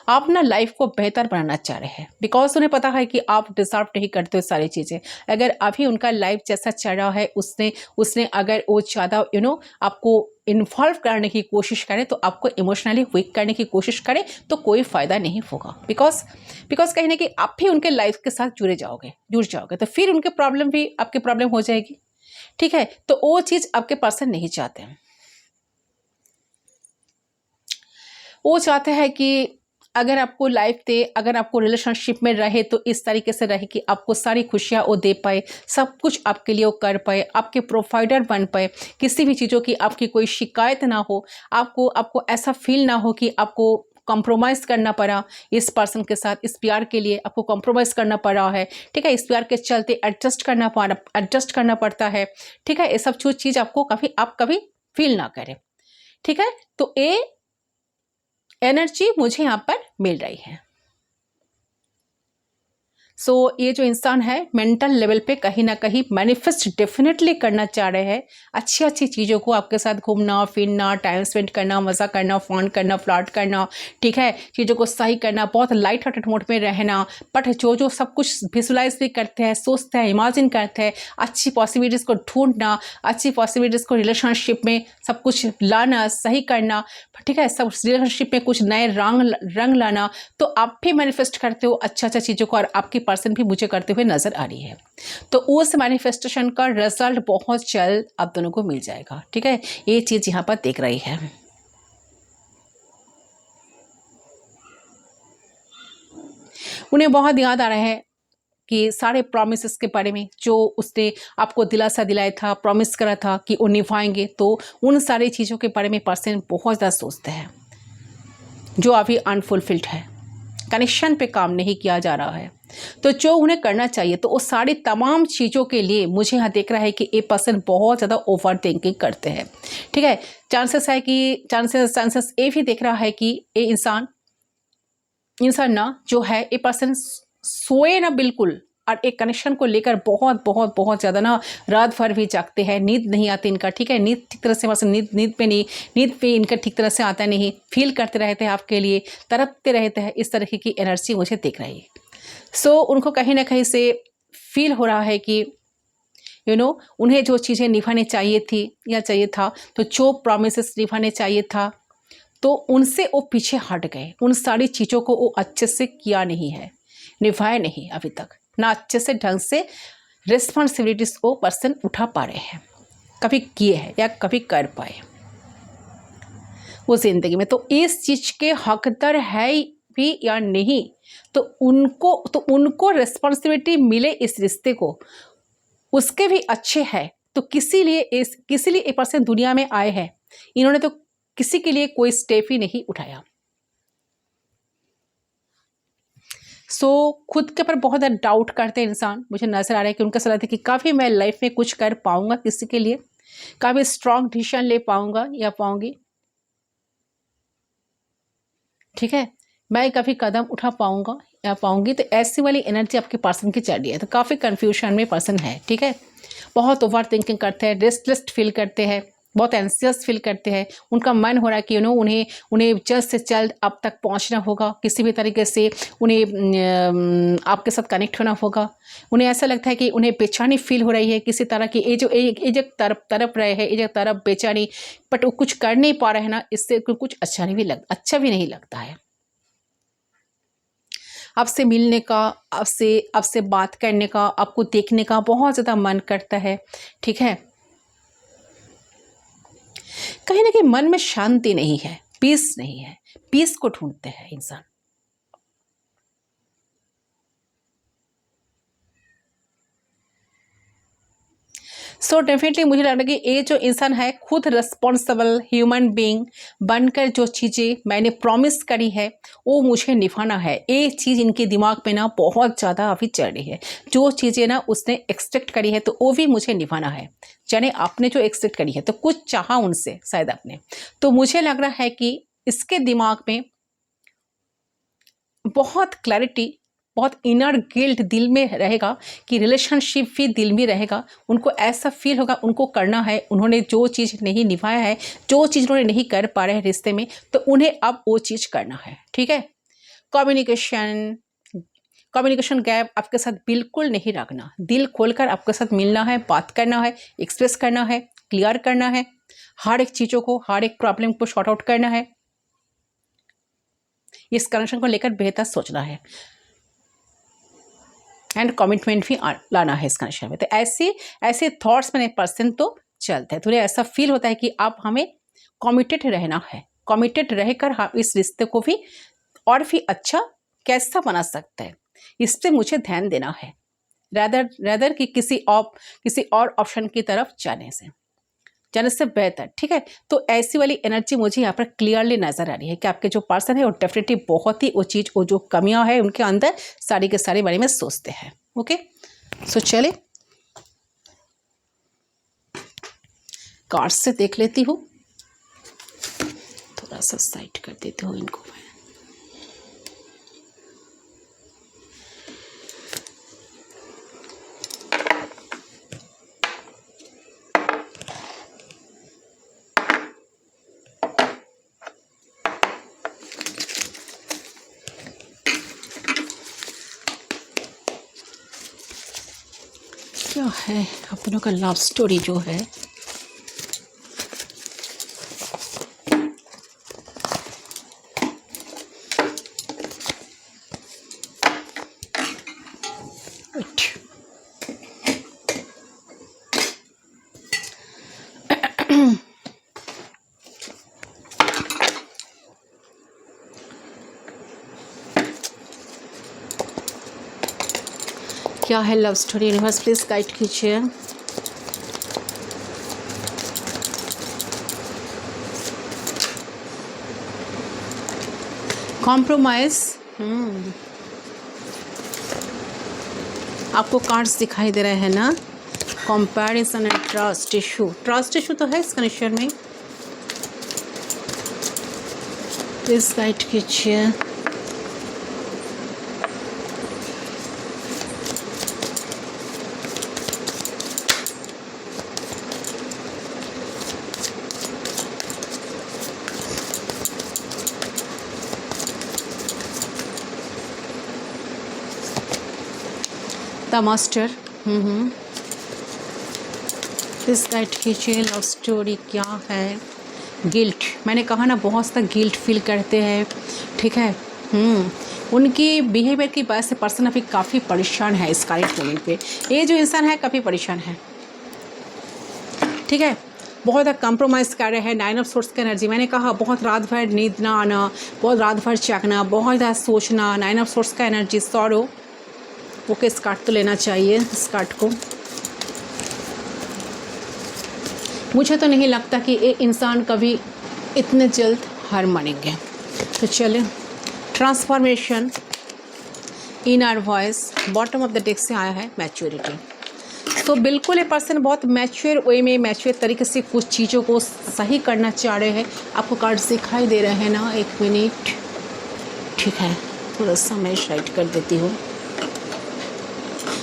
आप ना लाइफ को बेहतर बनाना चाह रहे हैं, बिकॉज उन्हें पता है कि आप डिजर्व नहीं करते हो सारी चीज़ें। अगर अभी उनका लाइफ जैसा चल रहा है उसने अगर वो ज़्यादा आपको इन्वॉल्व करने की कोशिश करे, तो आपको इमोशनली वीक करने की कोशिश करे, तो कोई फ़ायदा नहीं होगा। बिकॉज कहीं ना कहीं आप भी उनके लाइफ के साथ जुड़ जाओगे, तो फिर उनके प्रॉब्लम भी आपकी प्रॉब्लम हो जाएगी, ठीक है। तो वो चीज़ आपके पर्सन नहीं चाहते हैं। वो चाहते हैं कि अगर आपको लाइफ दे, अगर आपको रिलेशनशिप में रहे, तो इस तरीके से रहे कि आपको सारी खुशियाँ वो दे पाए, सब कुछ आपके लिए वो कर पाए, आपके प्रोवाइडर बन पाए, किसी भी चीज़ों की आपकी कोई शिकायत ना हो, आपको ऐसा फील ना हो कि आपको कॉम्प्रोमाइज़ करना पड़ा इस पर्सन के साथ। इस प्यार के लिए आपको कॉम्प्रोमाइज़ करना पड़ा है, ठीक है, इस प्यार के चलते एडजस्ट करना पड़ता है, ठीक है। ये सब चीज़ आपको कभी फील ना करें, ठीक है। तो ये एनर्जी मुझे यहाँ पर मिल रही है। सो ये जो इंसान है मेंटल लेवल पे कहीं ना कहीं मैनिफेस्ट डेफिनेटली करना चाह रहे हैं अच्छी चीज़ों को, आपके साथ घूमना फिरना, टाइम स्पेंड करना, मज़ा करना, फन करना, फ्लर्ट करना, ठीक है, चीज़ों को सही करना, बहुत लाइट हार्टेड मोड में रहना। बट जो सब कुछ विजुलाइज भी करते हैं, सोचते हैं, इमेजिन करते हैं, अच्छी पॉसिबिलिटीज़ को ढूंढना, अच्छी पॉसिबिलिटीज़ को रिलेशनशिप में सब कुछ लाना, सही करना, ठीक है, सब रिलेशनशिप में कुछ नए रंग लाना, तो आप भी मैनिफेस्ट करते हो अच्छा चीज़ों को, और आपकी पर्सन भी मुझे करते हुए नजर आ रही है। तो उस मैनिफेस्टेशन का रिजल्ट बहुत जल्द आप दोनों को मिल जाएगा, ठीक है। ये चीज यहां पर देख रही है। उन्हें बहुत याद आ रहा है कि सारे प्रॉमिसेस के बारे में जो उसने आपको दिलासा दिलाया था, प्रॉमिस करा था कि वो निभाएंगे, तो उन सारी चीज़ों के बारे में पर्सन बहुत ज़्यादा सोचते हैं जो अभी अनफुलफिल्ड है, कनेक्शन पे काम नहीं किया जा रहा है। तो जो उन्हें करना चाहिए, तो वो सारी तमाम चीज़ों के लिए मुझे यहाँ देख रहा है कि ये पर्सन बहुत ज़्यादा ओवर थिंकिंग करते हैं, ठीक है। चांसेस ये भी देख रहा है कि ये इंसान ना जो है, ये पर्सन सोए ना बिल्कुल, और एक कनेक्शन को लेकर बहुत ज़्यादा ना रात भर भी जागते हैं, नींद नहीं आती इनका, ठीक है। नींद ठीक तरह से नींद पे इनका ठीक तरह से आता नहीं, फील करते रहते हैं आपके लिए, तड़पते रहते हैं, इस तरह की एनर्जी मुझे दिख रही है। सो उनको कहीं ना कहीं से फील हो रहा है कि उन्हें जो चीज़ें निभानी चाहिए था, तो जो प्रॉमिसेस निभाने चाहिए था, तो उनसे वो पीछे हट गए। उन सारी चीज़ों को वो अच्छे से किया नहीं है, निभाया नहीं अभी तक, ना अच्छे से ढंग से रिस्पॉन्सिबिलिटीज़ को पर्सन उठा पा रहे हैं, कभी किए हैं या कभी कर पाए। वो ज़िंदगी में, तो इस चीज़ के हकदार है भी या नहीं, तो उनको रिस्पॉन्सिबिलिटी मिले इस रिश्ते को, उसके भी अच्छे है। तो किसी लिए एक पर्सन दुनिया में आए हैं, इन्होंने तो किसी के लिए कोई स्टेप ही नहीं उठाया। खुद के ऊपर बहुत ज़्यादा डाउट करते हैं इंसान। मुझे नज़र आ रहा है कि उनका सलाह है कि काफ़ी मैं लाइफ में कुछ कर पाऊंगा किसी के लिए, काफ़ी स्ट्रॉन्ग डिसीजन ले पाऊंगा या पाऊंगी, ठीक है, मैं काफ़ी कदम उठा पाऊंगा या पाऊंगी। तो ऐसी वाली एनर्जी आपके पर्सन की चल रही है। तो काफ़ी कन्फ्यूजन में पर्सन है, ठीक है, बहुत ओवर थिंकिंग करते हैं, रेस्टलेस फील करते हैं, बहुत एंसियस फील करते हैं। उनका मन हो रहा है कि उन्हें जल्द से जल्द आप तक पहुंचना होगा, किसी भी तरीके से उन्हें आपके साथ कनेक्ट होना होगा। उन्हें ऐसा लगता है कि उन्हें बेचैनी फील हो रही है किसी तरह की, ये जो तरफ रहे हैं, ये जो तरफ बेचैनी, बट वो कुछ कर नहीं पा रहे हैं ना, इससे कुछ अच्छा भी नहीं लगता है। आपसे मिलने का, आपसे बात करने का, आपको देखने का बहुत ज़्यादा मन करता है, ठीक है। कहीं ना कहीं मन में शांति नहीं है, पीस नहीं है, पीस को ढूंढते हैं इंसान। डेफिनेटली मुझे लग रहा है कि ये जो इंसान है खुद रिस्पॉन्सिबल ह्यूमन बीइंग बनकर जो चीज़ें मैंने प्रॉमिस करी है वो मुझे निभाना है। ये चीज़ इनके दिमाग में ना बहुत ज़्यादा अभी चल रही है। जो चीज़ें ना उसने एक्सपेक्ट करी है तो वो भी मुझे निभाना है। जाने आपने जो एक्सपेक्ट करी है तो कुछ चाहा उनसे शायद आपने, तो मुझे लग रहा है कि इसके दिमाग में बहुत क्लैरिटी, बहुत इनर गिल्ट दिल में रहेगा कि रिलेशनशिप भी दिल में रहेगा। उनको ऐसा फील होगा उनको करना है, उन्होंने जो चीज़ नहीं निभाया है, जो चीज़ उन्होंने नहीं कर पा रहे हैं रिश्ते में, तो उन्हें अब वो चीज़ करना है, ठीक है। कम्युनिकेशन गैप आपके साथ बिल्कुल नहीं रखना, दिल खोलकर आपके साथ मिलना है, बात करना है, एक्सप्रेस करना है, क्लियर करना है, हर एक चीज़ों को, हर एक प्रॉब्लम को सॉर्ट आउट करना है, इस कनेक्शन को लेकर बेहतर सोचना है एंड कमिटमेंट भी लाना है इस कनेक्शन में। तो ऐसे थॉट्स में पर्सन तो चलते हैं, तो ऐसा फील होता है कि आप हमें कमिटेड रहना है, कमिटेड रहकर हम इस रिश्ते को भी और भी अच्छा कैसा बना सकते हैं, इस पर मुझे ध्यान देना है रैदर कि किसी और ऑप्शन की तरफ जाने से बेहतर, ठीक है। तो ऐसी वाली एनर्जी मुझे यहाँ पर क्लियरली नजर आ रही है कि आपके जो पर्सन है वो डेफिनेटली बहुत ही वो जो कमियां है उनके अंदर सारी के सारे बारे में सोचते हैं। ओके, सो चले कार्ड से देख लेती हूँ, थोड़ा सा साइड कर देती हूँ इनको। क्या है आप दोनों का लव स्टोरी जो है, क्या है love story, universe please guide कीजिए। कॉम्प्रोमाइज, आपको कार्ड्स दिखाई दे रहे हैं ना, कंपैरिजन एंड ट्रस्ट इशू तो है इस कनेक्शन में, प्लीज गाइड कीजिए। द मास्टर, प्लीज गाइड कीजिए लव स्टोरी क्या है। गिल्ट, मैंने कहा ना बहुत सा गिल्ट फील करते हैं, ठीक है। उनकी बिहेवियर की वजह से पर्सन अभी काफ़ी परेशान है इस करेंट मोमेंट पे। ये जो इंसान है काफ़ी परेशान है, ठीक है। बहुत ज़्यादा कंप्रोमाइज़ कर रहे हैं। 9 ऑफ सोर्स की एनर्जी, मैंने कहा बहुत रात भर नींद ना आना, बहुत रात भर जागना, बहुत ज़्यादा सोचना। 9 ऑफ सोर्स का एनर्जी, सॉरो। ओके, इस कार्ड तो लेना चाहिए, इस कार्ड को। मुझे तो नहीं लगता कि ये इंसान कभी इतने जल्द हार मानेंगे। तो चलिए, transformation, inner voice, bottom of the deck से आया है मैच्योरिटी। तो बिल्कुल ये पर्सन बहुत मैच्योर वे में, मैच्योर तरीके से कुछ चीज़ों को सही करना चाह रहे हैं। आपको कार्ड दिखाई दे रहे हैं ना? 1 मिनट, ठीक है, थोड़ा सा मैं राइट कर देती हूँ।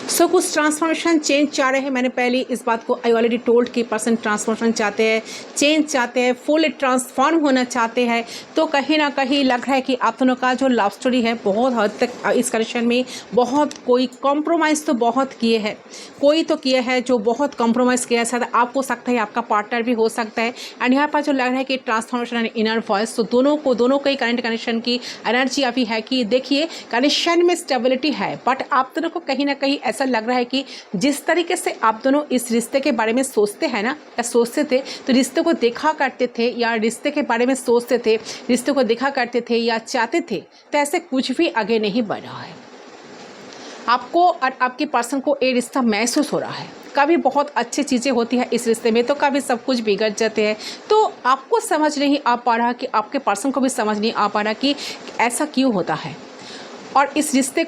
सो कुछ ट्रांसफॉर्मेशन, चेंज चाह रहे हैं। मैंने पहले इस बात को आई ऑलरेडी टोल्ड कि पर्सन ट्रांसफॉर्मेशन चाहते हैं, चेंज चाहते हैं, फुल ट्रांसफॉर्म होना चाहते हैं। तो कहीं ना कहीं लग रहा है कि आप दोनों का जो लव स्टोरी है बहुत हद तक इस कनेक्शन में बहुत कोई कॉम्प्रोमाइज़ तो बहुत किए हैं, कोई तो किया है जो बहुत कॉम्प्रोमाइज़ किया है। शायद आप हो सकता है, आपका पार्टनर भी हो सकता है। एंड यहाँ पर जो लग रहा है कि ट्रांसफॉर्मेशन एंड इनर वॉइस, तो दोनों का ही करंट कनेक्शन की एनर्जी अभी है कि देखिए कनेक्शन में स्टेबिलिटी है, बट आप दोनों को कहीं ना कहीं ऐसा लग रहा है कि जिस तरीके से आप दोनों इस रिश्ते के बारे में सोचते हैं ना, या सोचते थे, तो रिश्ते को देखा करते थे, या रिश्ते के बारे में सोचते थे, रिश्ते को देखा करते थे या चाहते थे, तो ऐसे कुछ भी आगे नहीं बढ़ रहा है। आपको और आपके पर्सन को ये रिश्ता महसूस हो रहा है। कभी बहुत अच्छी चीज़ें होती है इस रिश्ते में, तो कभी सब कुछ बिगड़ जाते हैं। तो आपको समझ नहीं आ पा रहा कि आपके पर्सन को भी समझ नहीं आ पा रहा कि ऐसा क्यों होता है, और इस रिश्ते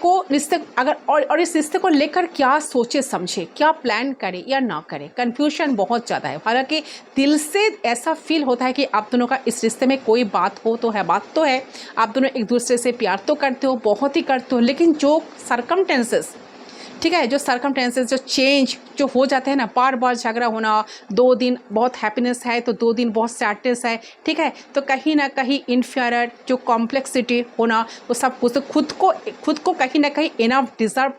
को लेकर क्या सोचे समझे, क्या प्लान करे या ना करे। कन्फ्यूजन बहुत ज़्यादा है। हालांकि दिल से ऐसा फील होता है कि आप दोनों का इस रिश्ते में कोई बात हो तो है, बात तो है, आप दोनों एक दूसरे से प्यार तो करते हो, बहुत ही करते हो, लेकिन जो सर्कमटेंसेस, ठीक है, जो सर्कमटेंसेस, जो चेंज जो हो जाते हैं ना, बार बार झगड़ा होना, 2 दिन बहुत हैप्पीनेस है तो 2 दिन बहुत सैडनेस है, ठीक है, तो कहीं ना कहीं इन्फीरियर जो कॉम्प्लेक्सिटी होना, वो सब कुछ, तो खुद को कहीं ना कहीं इनफ डिजर्व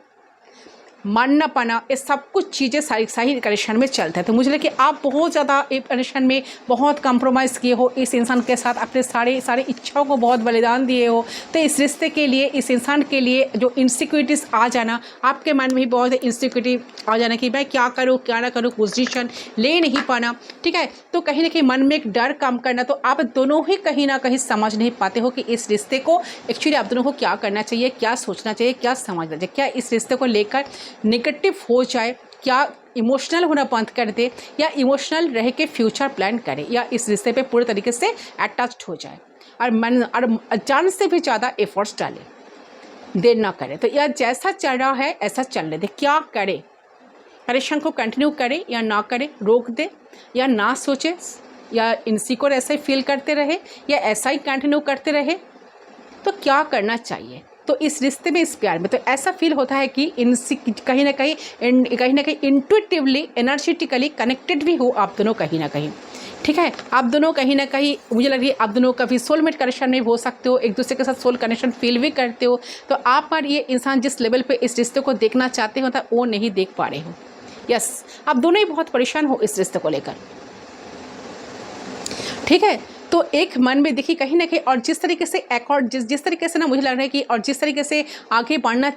मानना पाना, ये सब कुछ चीज़ें सारी सही कनेक्शन में चलते हैं। तो मुझे लगे कि आप बहुत ज़्यादा एक कनेक्शन में बहुत कंप्रोमाइज़ किए हो इस इंसान के साथ, अपने सारे इच्छाओं को बहुत बलिदान दिए हो। तो इस रिश्ते के लिए, इस इंसान के लिए जो इनसिक्योरिटीज़ आ जाना, आपके मन में भी बहुत इनसिक्योरिटी आ जाना कि मैं क्या करूँ क्या ना करूँ, पोजीशन ले नहीं पाना, ठीक है, तो कहीं ना कहीं मन में एक डर काम करना। तो आप दोनों ही कहीं ना कहीं समझ नहीं पाते हो कि इस रिश्ते को एक्चुअली आप दोनों को क्या करना चाहिए, क्या सोचना चाहिए, क्या समझना चाहिए, क्या इस रिश्ते को लेकर नेगेटिव हो जाए, क्या इमोशनल होना बंद कर दे, या इमोशनल रह के फ्यूचर प्लान करे, या इस रिश्ते पे पूरे तरीके से अटैच्ड हो जाए और जान से भी ज़्यादा एफर्ट्स डाले, देर ना करे। तो यह जैसा चल रहा है ऐसा चलने दे। क्या करे, कनेक्शन को कंटिन्यू करे या ना करे, रोक दे या ना सोचे, या इनसिक्योर ऐसे ही फील करते रहे या ऐसा ही कंटिन्यू करते रहे, तो क्या करना चाहिए। तो इस रिश्ते में, इस प्यार में, तो ऐसा फील होता है कि इनसे कहीं ना कहीं इंट्यूटिवली, एनर्जेटिकली कनेक्टेड भी हो आप दोनों कहीं ना कहीं, ठीक है। आप दोनों कहीं ना कहीं, मुझे लग रही है आप दोनों कभी सोलमेट कनेक्शन में हो सकते हो, एक दूसरे के साथ सोल कनेक्शन फील भी करते हो। तो आप पर ये इंसान जिस लेवल पे इस रिश्ते को देखना चाहते हो वो नहीं देख पा रहे हो। यस, आप दोनों ही बहुत परेशान हो इस रिश्ते को लेकर, ठीक है। तो एक मन में देखिए कहीं ना कहीं, और जिस तरीके से जिस तरीके से ना मुझे लग रहा है कि, और जिस तरीके से आगे बढ़ना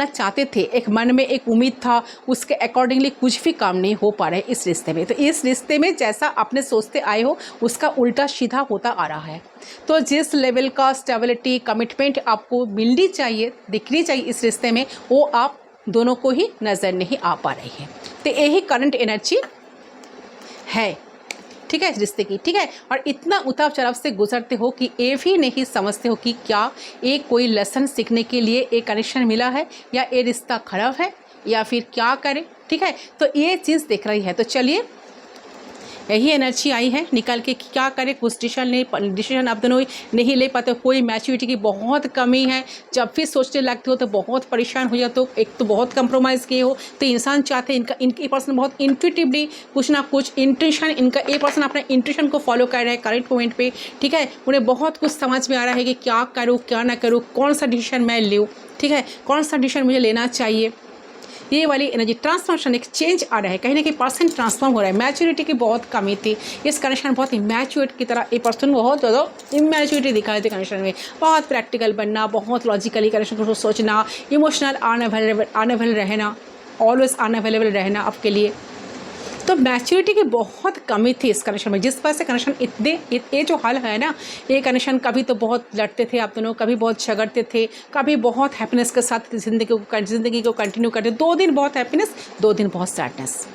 चाहते थे, एक मन में एक उम्मीद था, उसके अकॉर्डिंगली कुछ भी काम नहीं हो पा रहा है इस रिश्ते में। तो इस रिश्ते में जैसा आपने सोचते आए हो उसका उल्टा सीधा होता आ रहा है। तो जिस लेवल का स्टेबिलिटी, कमिटमेंट आपको मिलनी चाहिए, दिखनी चाहिए इस रिश्ते में, वो आप दोनों को ही नज़र नहीं आ पा रही है। तो यही करंट एनर्जी है, ठीक है, इस रिश्ते की, ठीक है। और इतना उतार चढ़ाव से गुजरते हो कि ये भी नहीं समझते हो कि क्या एक कोई लेसन सीखने के लिए एक कनेक्शन मिला है, या ये रिश्ता खराब है, या फिर क्या करें, ठीक है। तो ये चीज़ देख रही है। तो चलिए, यही एनर्जी आई है निकल के, क्या करें, कुछ डिसीजन आप दोनों नहीं ले पाते, कोई मैच्योरिटी की बहुत कमी है। जब भी सोचने लगते हो तो बहुत परेशान हो जाते हो। एक तो बहुत कंप्रोमाइज़ किए हो, तो इंसान चाहते हैं इनके पर्सन बहुत इंट्यूटिवली कुछ ना कुछ इंट्यूशन, इनका ए पर्सन अपना इंट्यूशन को फॉलो कर रहा है करंट मोमेंट पे, ठीक है। उन्हें बहुत कुछ समझ में आ रहा है कि क्या करूँ क्या ना करूँ, कौन सा डिसीजन मैं लूँ, ठीक है, कौन सा डिसीजन मुझे लेना चाहिए। ये वाली एनर्जी ट्रांसफॉर्मेशन, एक चेंज आ रहा है, कहीं ना कहीं पर्सन ट्रांसफॉर्म हो रहा है। मैच्योरिटी की बहुत कमी थी इस कनेक्शन, बहुत इमैच्योर की तरह ये पर्सन बहुत ज़्यादा इमैच्योरिटी दिखाई थी कनेक्शन में। बहुत प्रैक्टिकल बनना, बहुत लॉजिकली कनेक्शन को सोचना, इमोशनल अनअवेलेबल रहना, ऑलवेज अनअवेलेबल रहना आपके लिए, तो मैच्योरिटी की बहुत कमी थी इस कनेक्शन में, जिस वजह से कनेक्शन ये जो हाल है ना, ये कनेक्शन कभी तो बहुत लड़ते थे आप दोनों, कभी बहुत झगड़ते थे, कभी बहुत हैप्पीनेस के साथ ज़िंदगी को कंटिन्यू करते, 2 दिन बहुत हैप्पीनेस, 2 दिन बहुत सैडनेस।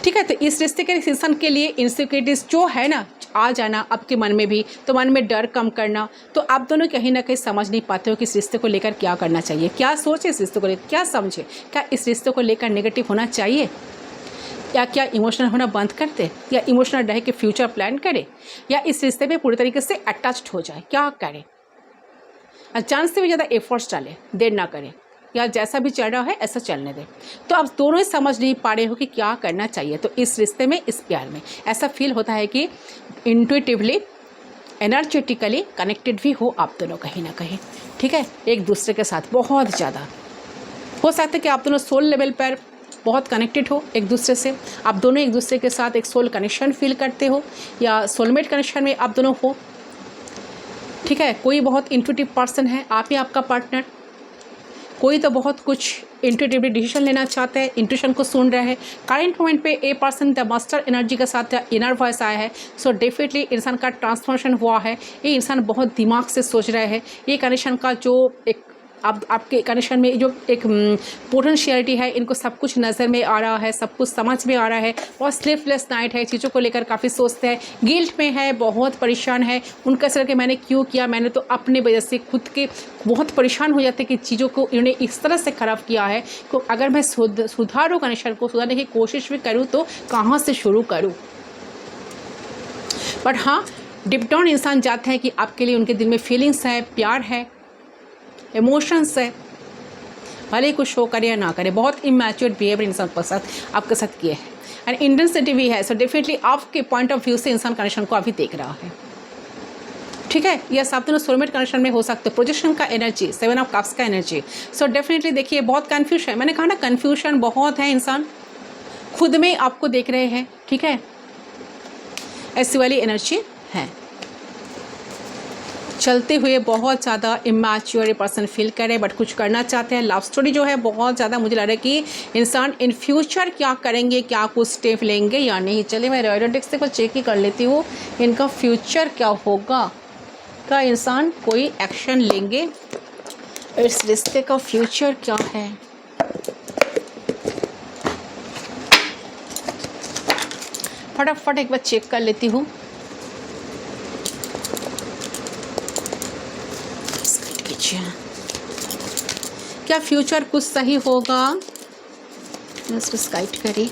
ठीक है, तो इस रिश्ते के सीजन के लिए इनसिक्योरिटीज़ जो है ना आ जाना आपके मन में भी, तो मन में डर कम करना, तो आप दोनों कहीं ना कहीं समझ नहीं पाते हो कि इस रिश्ते को लेकर क्या करना चाहिए, क्या सोचे इस रिश्ते को लेकर, क्या समझे, क्या इस रिश्ते को लेकर नेगेटिव होना चाहिए, या क्या इमोशनल होना बंद कर दे, या इमोशनल रह के फ्यूचर प्लान करे, या इस रिश्ते में पूरी तरीके से अटैच्ड हो जाए, क्या करे, चांस से भी ज़्यादा एफर्ट्स डाले, देर ना करें, या जैसा भी चल रहा है ऐसा चलने दें। तो आप दोनों ही समझ नहीं पा रहे हो कि क्या करना चाहिए। तो इस रिश्ते में, इस प्यार में ऐसा फील होता है कि इंट्यूटिवली, एनर्जेटिकली कनेक्टेड भी हो आप दोनों कहीं ना कहीं। ठीक है, एक दूसरे के साथ बहुत ज़्यादा हो सकता है कि आप दोनों सोल लेवल पर बहुत कनेक्टेड हो एक दूसरे से, आप दोनों एक दूसरे के साथ एक सोल कनेक्शन फील करते हो, या सोलमेट कनेक्शन में आप दोनों हो। ठीक है, कोई बहुत इंट्यूटिव पर्सन है, आप ही आपका पार्टनर, कोई तो बहुत कुछ इंट्यूटिवली डिसीजन लेना चाहते हैं, इंट्यूशन को सुन रहे हैं। करंट मोमेंट पे a person the master energy के साथ इनर वॉइस आया है, सो डेफिनेटली इंसान का ट्रांसफॉर्मेशन हुआ है। ये इंसान बहुत दिमाग से सोच रहे हैं। ये कनेक्शन का जो एक आपके कनेक्शन में जो एक पोटेंशियलिटी है, इनको सब कुछ नज़र में आ रहा है, सब कुछ समझ में आ रहा है। बहुत स्लीपलेस नाइट है, चीज़ों को लेकर काफ़ी सोचते हैं, गिल्ट में है, बहुत परेशान है। उनका सर कि मैंने क्यों किया, मैंने तो अपने वजह से खुद के बहुत परेशान हो जाते कि चीज़ों को इन्होंने इस तरह से ख़राब किया है। तो अगर मैं सुधारूँ, कनेक्शन को सुधारने की कोशिश भी करूँ तो कहाँ से शुरू करूँ। बट हाँ, डिप डाउन इंसान चाहते हैं कि आपके लिए उनके दिल में फीलिंग्स है, प्यार है, इमोशंस है, भले ही कुछ शो करे या ना करे। बहुत इमैच्योर बिहेवियर इंसान के साथ आपके साथ किए हैं, एंड इंटेंसिटी भी है। सो डेफिनेटली आपके पॉइंट ऑफ व्यू से इंसान कनेक्शन को अभी देख रहा है। ठीक है, यस, आप दोनों सोलमेट कनेक्शन में हो सकते हो। प्रोजेक्शन का एनर्जी, 7 ऑफ कप्स का एनर्जी। सो डेफिनेटली देखिए, बहुत कन्फ्यूजन है, मैंने कहा ना कन्फ्यूजन बहुत है, इंसान खुद में आपको देख रहे हैं। ठीक है, ऐसी वाली एनर्जी है। चलते हुए बहुत ज़्यादा इमैच्योर पर्सन फील करे, बट कुछ करना चाहते हैं। लव स्टोरी जो है बहुत ज़्यादा, मुझे लग रहा है कि इंसान इन फ्यूचर क्या करेंगे, क्या कुछ स्टेप लेंगे या नहीं। चलिए मैं रेडियोटिक्स से कुछ चेक ही कर लेती हूँ, इनका फ्यूचर क्या होगा, क्या इंसान कोई एक्शन लेंगे, इस रिश्ते का फ्यूचर क्या है। फटाफट एक बार चेक कर लेती हूँ। क्या फ्यूचर कुछ सही होगा, इसको स्काइट करिए।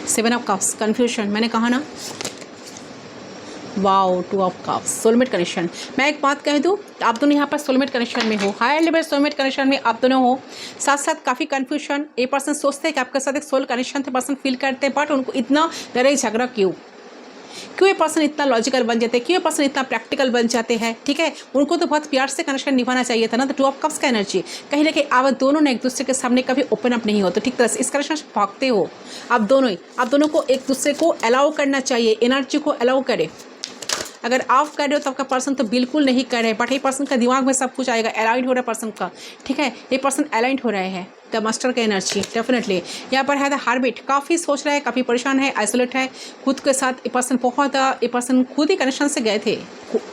सेवन ऑफ कप्स, कंफ्यूजन, मैंने कहा ना। Wow, 2 of cups, soulmate connection. मैं एक बात कह दूँ, आप दोनों यहाँ पर सोलमेट कनेक्शन में हो, हायर लेवल सोलमेट कनेक्शन में आप दोनों हो। साथ साथ काफ़ी कन्फ्यूजन, ये पर्सन सोचते हैं कि आपके साथ एक सोल कनेक्शन थे, पर्सन फील करते हैं, बट उनको इतना लड़ाई झगड़ा क्यों ये पर्सन इतना लॉजिकल बन जाते हैं, क्यों ये पर्सन इतना प्रैक्टिकल बन जाते हैं। ठीक है, उनको तो बहुत प्यार से कनेक्शन निभाना चाहिए था ना। तो 2 ऑफ कप्स का एनर्जी, कहीं ना कहीं आप दोनों ने एक दूसरे के सामने कभी ओपन अप नहीं हो, तो ठीक तरह से इस कनेक्शन से भागते हो आप दोनों को एक दूसरे को अलाउ करना चाहिए, एनर्जी को अलाउ करे। अगर आप कर रहे हो तो आपका पर्सन तो बिल्कुल नहीं कर रहे, बट ये पर्सन का दिमाग में सब कुछ आएगा, अलाइंड हो रहा है पर्सन का। ठीक है, ये पर्सन अलाइंड हो रहे हैं। द मास्टर का एनर्जी डेफिनेटली यहाँ पर है। द हार्बिट, काफ़ी सोच रहा है, काफ़ी परेशान है, आइसोलेट है खुद के साथ। ये पर्सन बहुत, ये पर्सन खुद ही कनेक्शन से गए थे,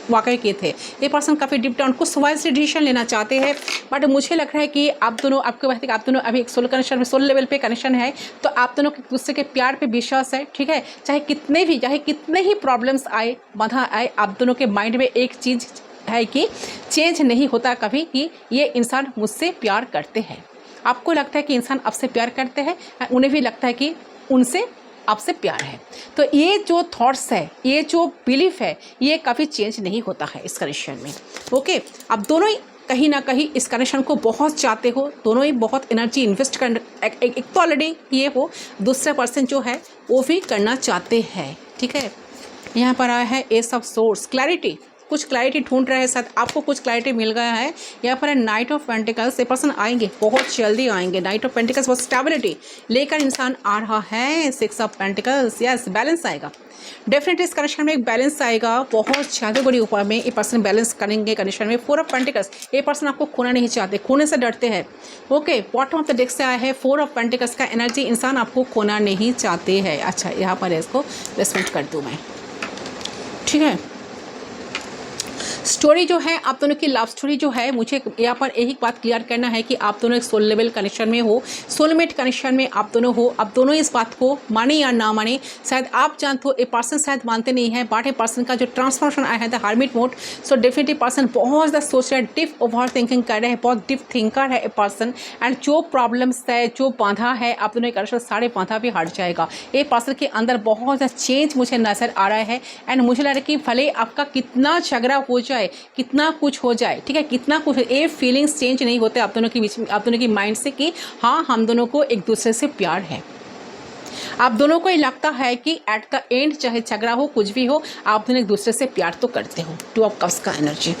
वाकई किए थे। ये पर्सन काफ़ी डिप डाउन कुछ वाइज डिसीजन लेना चाहते हैं, बट मुझे लग रहा है कि आप दोनों, आपके बात आप दोनों अभी एक सोल कनेक्शन में, सोल लेवल पे कनेक्शन है, तो आप दोनों एक दूसरे के प्यार पे विश्वास है। ठीक है, चाहे कितने ही प्रॉब्लम्स आए, बाधा आए, आप दोनों के माइंड में एक चीज़ है कि चेंज नहीं होता कभी, कि ये इंसान मुझसे प्यार करते हैं। आपको लगता है कि इंसान आपसे प्यार करते हैं, उन्हें भी लगता है कि उनसे आपसे प्यार है। तो ये जो थॉट्स है, ये जो बिलीफ है, ये कभी चेंज नहीं होता है इस कनेक्शन में। ओके, आप दोनों ही कहीं ना कहीं इस कनेक्शन को बहुत चाहते हो, दोनों ही बहुत एनर्जी इन्वेस्ट कर, एक तो ऑलरेडी ये हो, दूसरा पर्सन जो है वो भी करना चाहते हैं। ठीक है, यहाँ पर आया है एस ऑफ सोर्स, क्लैरिटी, कुछ क्लैरिटी ढूंढ रहे हैं, शायद आपको कुछ क्लैरिटी मिल गया है। यहाँ पर नाइट ऑफ पेंटिकल्स, ये पर्सन आएंगे, बहुत जल्दी आएंगे। नाइट ऑफ पेंटिकल्स बहुत स्टेबिलिटी लेकर इंसान आ रहा है। 6 ऑफ पेंटिकल्स, यस बैलेंस आएगा डेफिनेटली इस कनेक्शन में, एक बैलेंस आएगा बहुत ज़्यादा बड़ी ऊपर में। ये पर्सन बैलेंस करेंगे कनेक्शन में। 4 ऑफ पेंटिकल्स, ये पर्सन आपको खोना नहीं चाहते, खोने से डरते हैं। Okay, bottom of the deck से आया है 4 ऑफ पेंटिकल्स का एनर्जी, इंसान आपको खोना नहीं चाहते हैं। अच्छा, यहाँ पर इसको रिस्पेक्ट कर दूँ मैं, ठीक है। स्टोरी जो है आप दोनों की लव स्टोरी जो है, मुझे यहाँ पर एक बात क्लियर करना है कि आप दोनों एक सोल लेवल कनेक्शन में हो, सोलमेट कनेक्शन में आप दोनों हो। आप दोनों इस बात को माने या ना माने, शायद आप जानते हो, ए पर्सन शायद मानते नहीं है, बट ए पर्सन का जो ट्रांसफॉर्मेशन आया है the hermit mode, so definitely person बहुत ज़्यादा सोच रहा है, डीप ओवर थिंकिंग कर रहे हैं, बहुत डीप थिंकर है ए पर्सन। एंड जो प्रॉब्लम्स है, जो बाधा है आप दोनों का, सारे बाधा भी हट जाएगा। ए पर्सन के अंदर बहुत ज़्यादा चेंज मुझे नज़र आ रहा है। एंड मुझे लग रहा है कि भले आपका कितना झगड़ा हो जाए, कितना कुछ हो जाए, ठीक है, कितना कुछ, ये फीलिंग्स चेंज नहीं होते आप दोनों के बीच में, आप दोनों की माइंड से कि हाँ हम दोनों को एक दूसरे से प्यार है। आप दोनों को ये लगता है कि एट द एंड चाहे झगड़ा हो, कुछ भी हो, आप दोनों एक दूसरे से प्यार तो करते हो। 2 ऑफ कप्स का एनर्जी,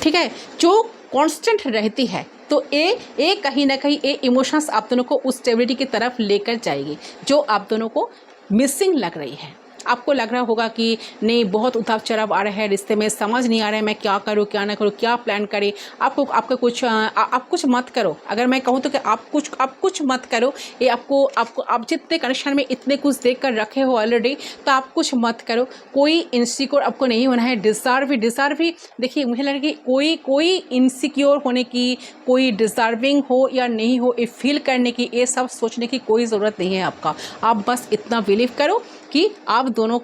ठीक है, जो कांस्टेंट रहती है। तो ये कहीं ना कहीं ये इमोशंस आप दोनों को उस स्टेबिलिटी की तरफ लेकर जाएगी जो आप दोनों को मिसिंग लग रही है। आपको लग रहा होगा कि नहीं, बहुत उतार चढ़ाव आ रहा है रिश्ते में, समझ नहीं आ रहा है मैं क्या करूँ क्या ना करूँ, क्या प्लान करें। आप कुछ मत करो। अगर मैं कहूँ तो कि आप कुछ मत करो। ये आप जितने कनेक्शन में इतने कुछ देख कर रखे हो ऑलरेडी, तो आप कुछ मत करो। कोई इनसिक्योर आपको नहीं होना है। डिज़र्व भी देखिए, मुझे लग रहा है कि कोई इनसिक्योर होने की, कोई डिज़र्विंग हो या नहीं हो, ये फील करने की, ये सब सोचने की कोई ज़रूरत नहीं है आपका। आप बस इतना बिलीव करो कि आप दोनों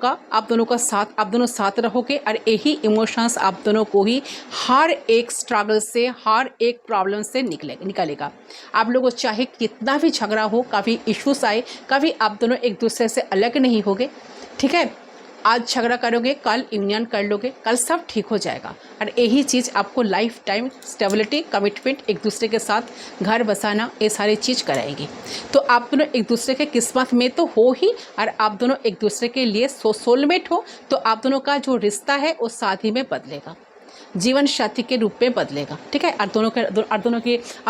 साथ रहोगे, और यही इमोशंस आप दोनों को ही हर एक स्ट्रगल से, हर एक प्रॉब्लम से निकलेगा। आप लोगों चाहे कितना भी झगड़ा हो, कभी इश्यूज आए, कभी आप दोनों एक दूसरे से अलग नहीं होगे, ठीक है। आज झगड़ा करोगे, कल यूनियन कर लोगे, कल सब ठीक हो जाएगा। और यही चीज़ आपको लाइफ टाइम स्टेबिलिटी, कमिटमेंट, एक दूसरे के साथ घर बसाना, ये सारी चीज़ कराएगी। तो आप दोनों एक दूसरे के किस्मत में तो हो ही, और आप दोनों एक दूसरे के लिए सोलमेट हो। तो आप दोनों का जो रिश्ता है वो शादी में बदलेगा, जीवन साथी के रूप में बदलेगा, ठीक है। और आप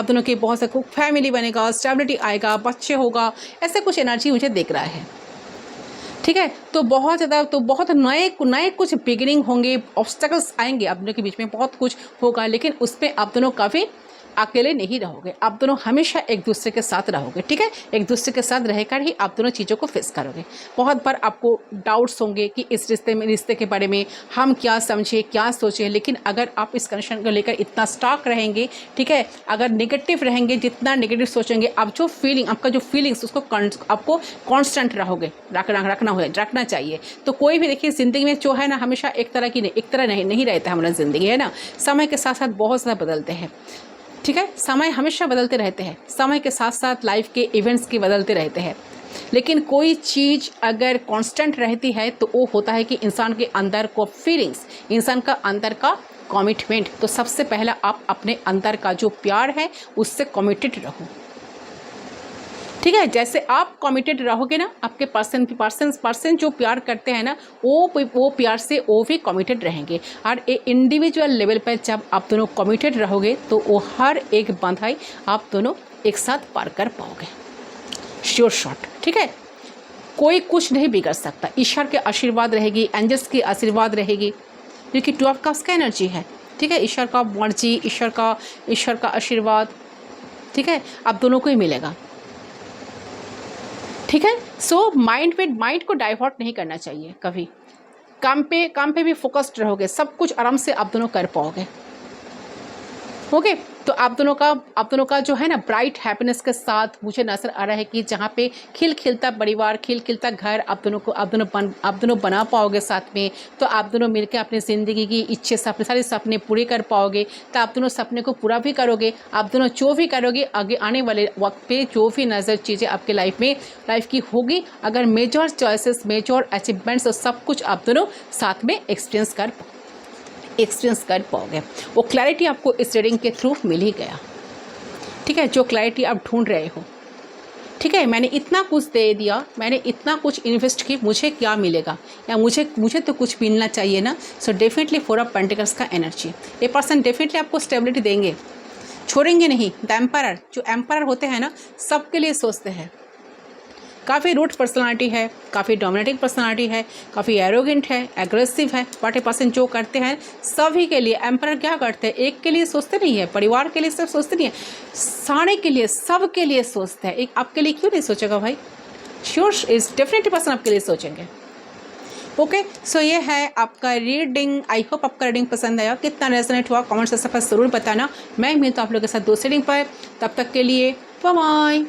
दोनों के बहुत से फैमिली बनेगा, स्टेबिलिटी आएगा, बच्चे होगा, ऐसे कुछ एनर्जी मुझे दिख रहा है, ठीक है। तो बहुत नए कुछ बिगिनिंग होंगे, ऑब्स्टेकल्स आएंगे आप दोनों के बीच में, बहुत कुछ होगा, लेकिन उसमें आप दोनों कभी अकेले नहीं रहोगे। आप दोनों हमेशा एक दूसरे के साथ रहोगे, ठीक है। एक दूसरे के साथ रहकर ही आप दोनों चीज़ों को फेस करोगे। बहुत बार आपको डाउट्स होंगे कि इस रिश्ते के बारे में हम क्या समझे, क्या सोचें, लेकिन अगर आप इस कनेक्शन को लेकर इतना स्टॉक रहेंगे, ठीक है, अगर नेगेटिव रहेंगे, जितना नेगेटिव सोचेंगे, आप जो आपका जो फीलिंग्स, उसको आपको कॉन्स्टेंट रखना चाहिए। तो कोई भी देखिए ज़िंदगी में जो है ना, हमेशा एक तरह नहीं रहता हमारा ज़िंदगी, है ना। समय के साथ साथ बहुत ज़्यादा बदलते हैं, ठीक है। समय हमेशा बदलते रहते हैं, समय के साथ साथ लाइफ के इवेंट्स की बदलते रहते हैं, लेकिन कोई चीज़ अगर कांस्टेंट रहती है तो वो होता है कि इंसान के अंदर को फीलिंग्स, इंसान का अंदर का कमिटमेंट। तो सबसे पहला आप अपने अंदर का जो प्यार है उससे कमिटेड रहो, ठीक है। जैसे आप कमिटेड रहोगे ना, आपके पर्सन जो प्यार करते हैं ना, वो प्यार से वो भी कमिटेड रहेंगे। और एक इंडिविजुअल लेवल पर जब आप दोनों कमिटेड रहोगे तो वो हर एक बंधाई आप दोनों एक साथ पार कर पाओगे, श्योर शॉट, ठीक है। कोई कुछ नहीं बिगड़ सकता। ईश्वर के आशीर्वाद रहेगी, एंजल्स की आशीर्वाद रहेगी, क्योंकि 2 ऑफ कप्स का एनर्जी है, ठीक है। ईश्वर का मर्जी, ईश्वर का आशीर्वाद, ठीक है, आप दोनों को ही मिलेगा, ठीक है। सो माइंड को डाइवर्ट नहीं करना चाहिए कभी। काम पे भी फोकस्ड रहोगे, सब कुछ आराम से आप दोनों कर पाओगे, ओके। तो आप दोनों का जो है ना, ब्राइट हैप्पीनेस के साथ मुझे नजर आ रहा है कि जहाँ पे खिलखिलता परिवार, खिलखिलता घर आप दोनों बना पाओगे साथ में। तो आप दोनों मिलकर अपनी ज़िंदगी की इच्छे, सारे सपने पूरे कर पाओगे। तो आप दोनों सपने को पूरा भी करोगे। आप दोनों जो भी करोगे, आगे आने वाले वक्त पे जो भी नज़र चीज़ें आपके लाइफ की होगी, अगर मेजर चॉइसेस, मेजर अचीवमेंट्स, और सब कुछ आप दोनों साथ में एक्सपीरियंस कर पाओगे। वो क्लैरिटी आपको इस रीडिंग के थ्रू मिल ही गया, ठीक है। जो क्लैरिटी आप ढूंढ रहे हो, ठीक है, मैंने इतना कुछ दे दिया, मैंने इतना कुछ इन्वेस्ट की, मुझे क्या मिलेगा, या मुझे तो कुछ मिलना चाहिए ना। सो डेफिनेटली 4 ऑफ पेंटिकल्स का एनर्जी, ये पर्सन डेफिनेटली आपको स्टेबिलिटी देंगे, छोड़ेंगे नहीं। द एम्परर, जो एम्परर होते हैं ना, सबके लिए सोचते हैं। काफ़ी रूट पर्सनालिटी है, काफ़ी डोमिनेटिंग पर्सनालिटी है, काफ़ी एरोगेंट है, एग्रेसिव है, बट ये पर्सन जो करते हैं सभी के लिए। एम्परर क्या करते हैं, एक के लिए सोचते नहीं है, परिवार के लिए सिर्फ सोचते नहीं है, सारे के लिए, सब के लिए सोचते हैं। एक आपके लिए क्यों नहीं सोचेगा भाई, श्योर इज डेफिनेटली पर्सन आपके लिए सोचेंगे। ओके, सो ये है आपका रीडिंग। आई होप आपका रीडिंग पसंद आया, कितना रेजोनेट हुआ कमेंट सेक्शन पर ज़रूर बताना। मैं मिलता हूँ आप लोगों के साथ दूसरी रीडिंग पर, तब तक के लिए बाय बाय।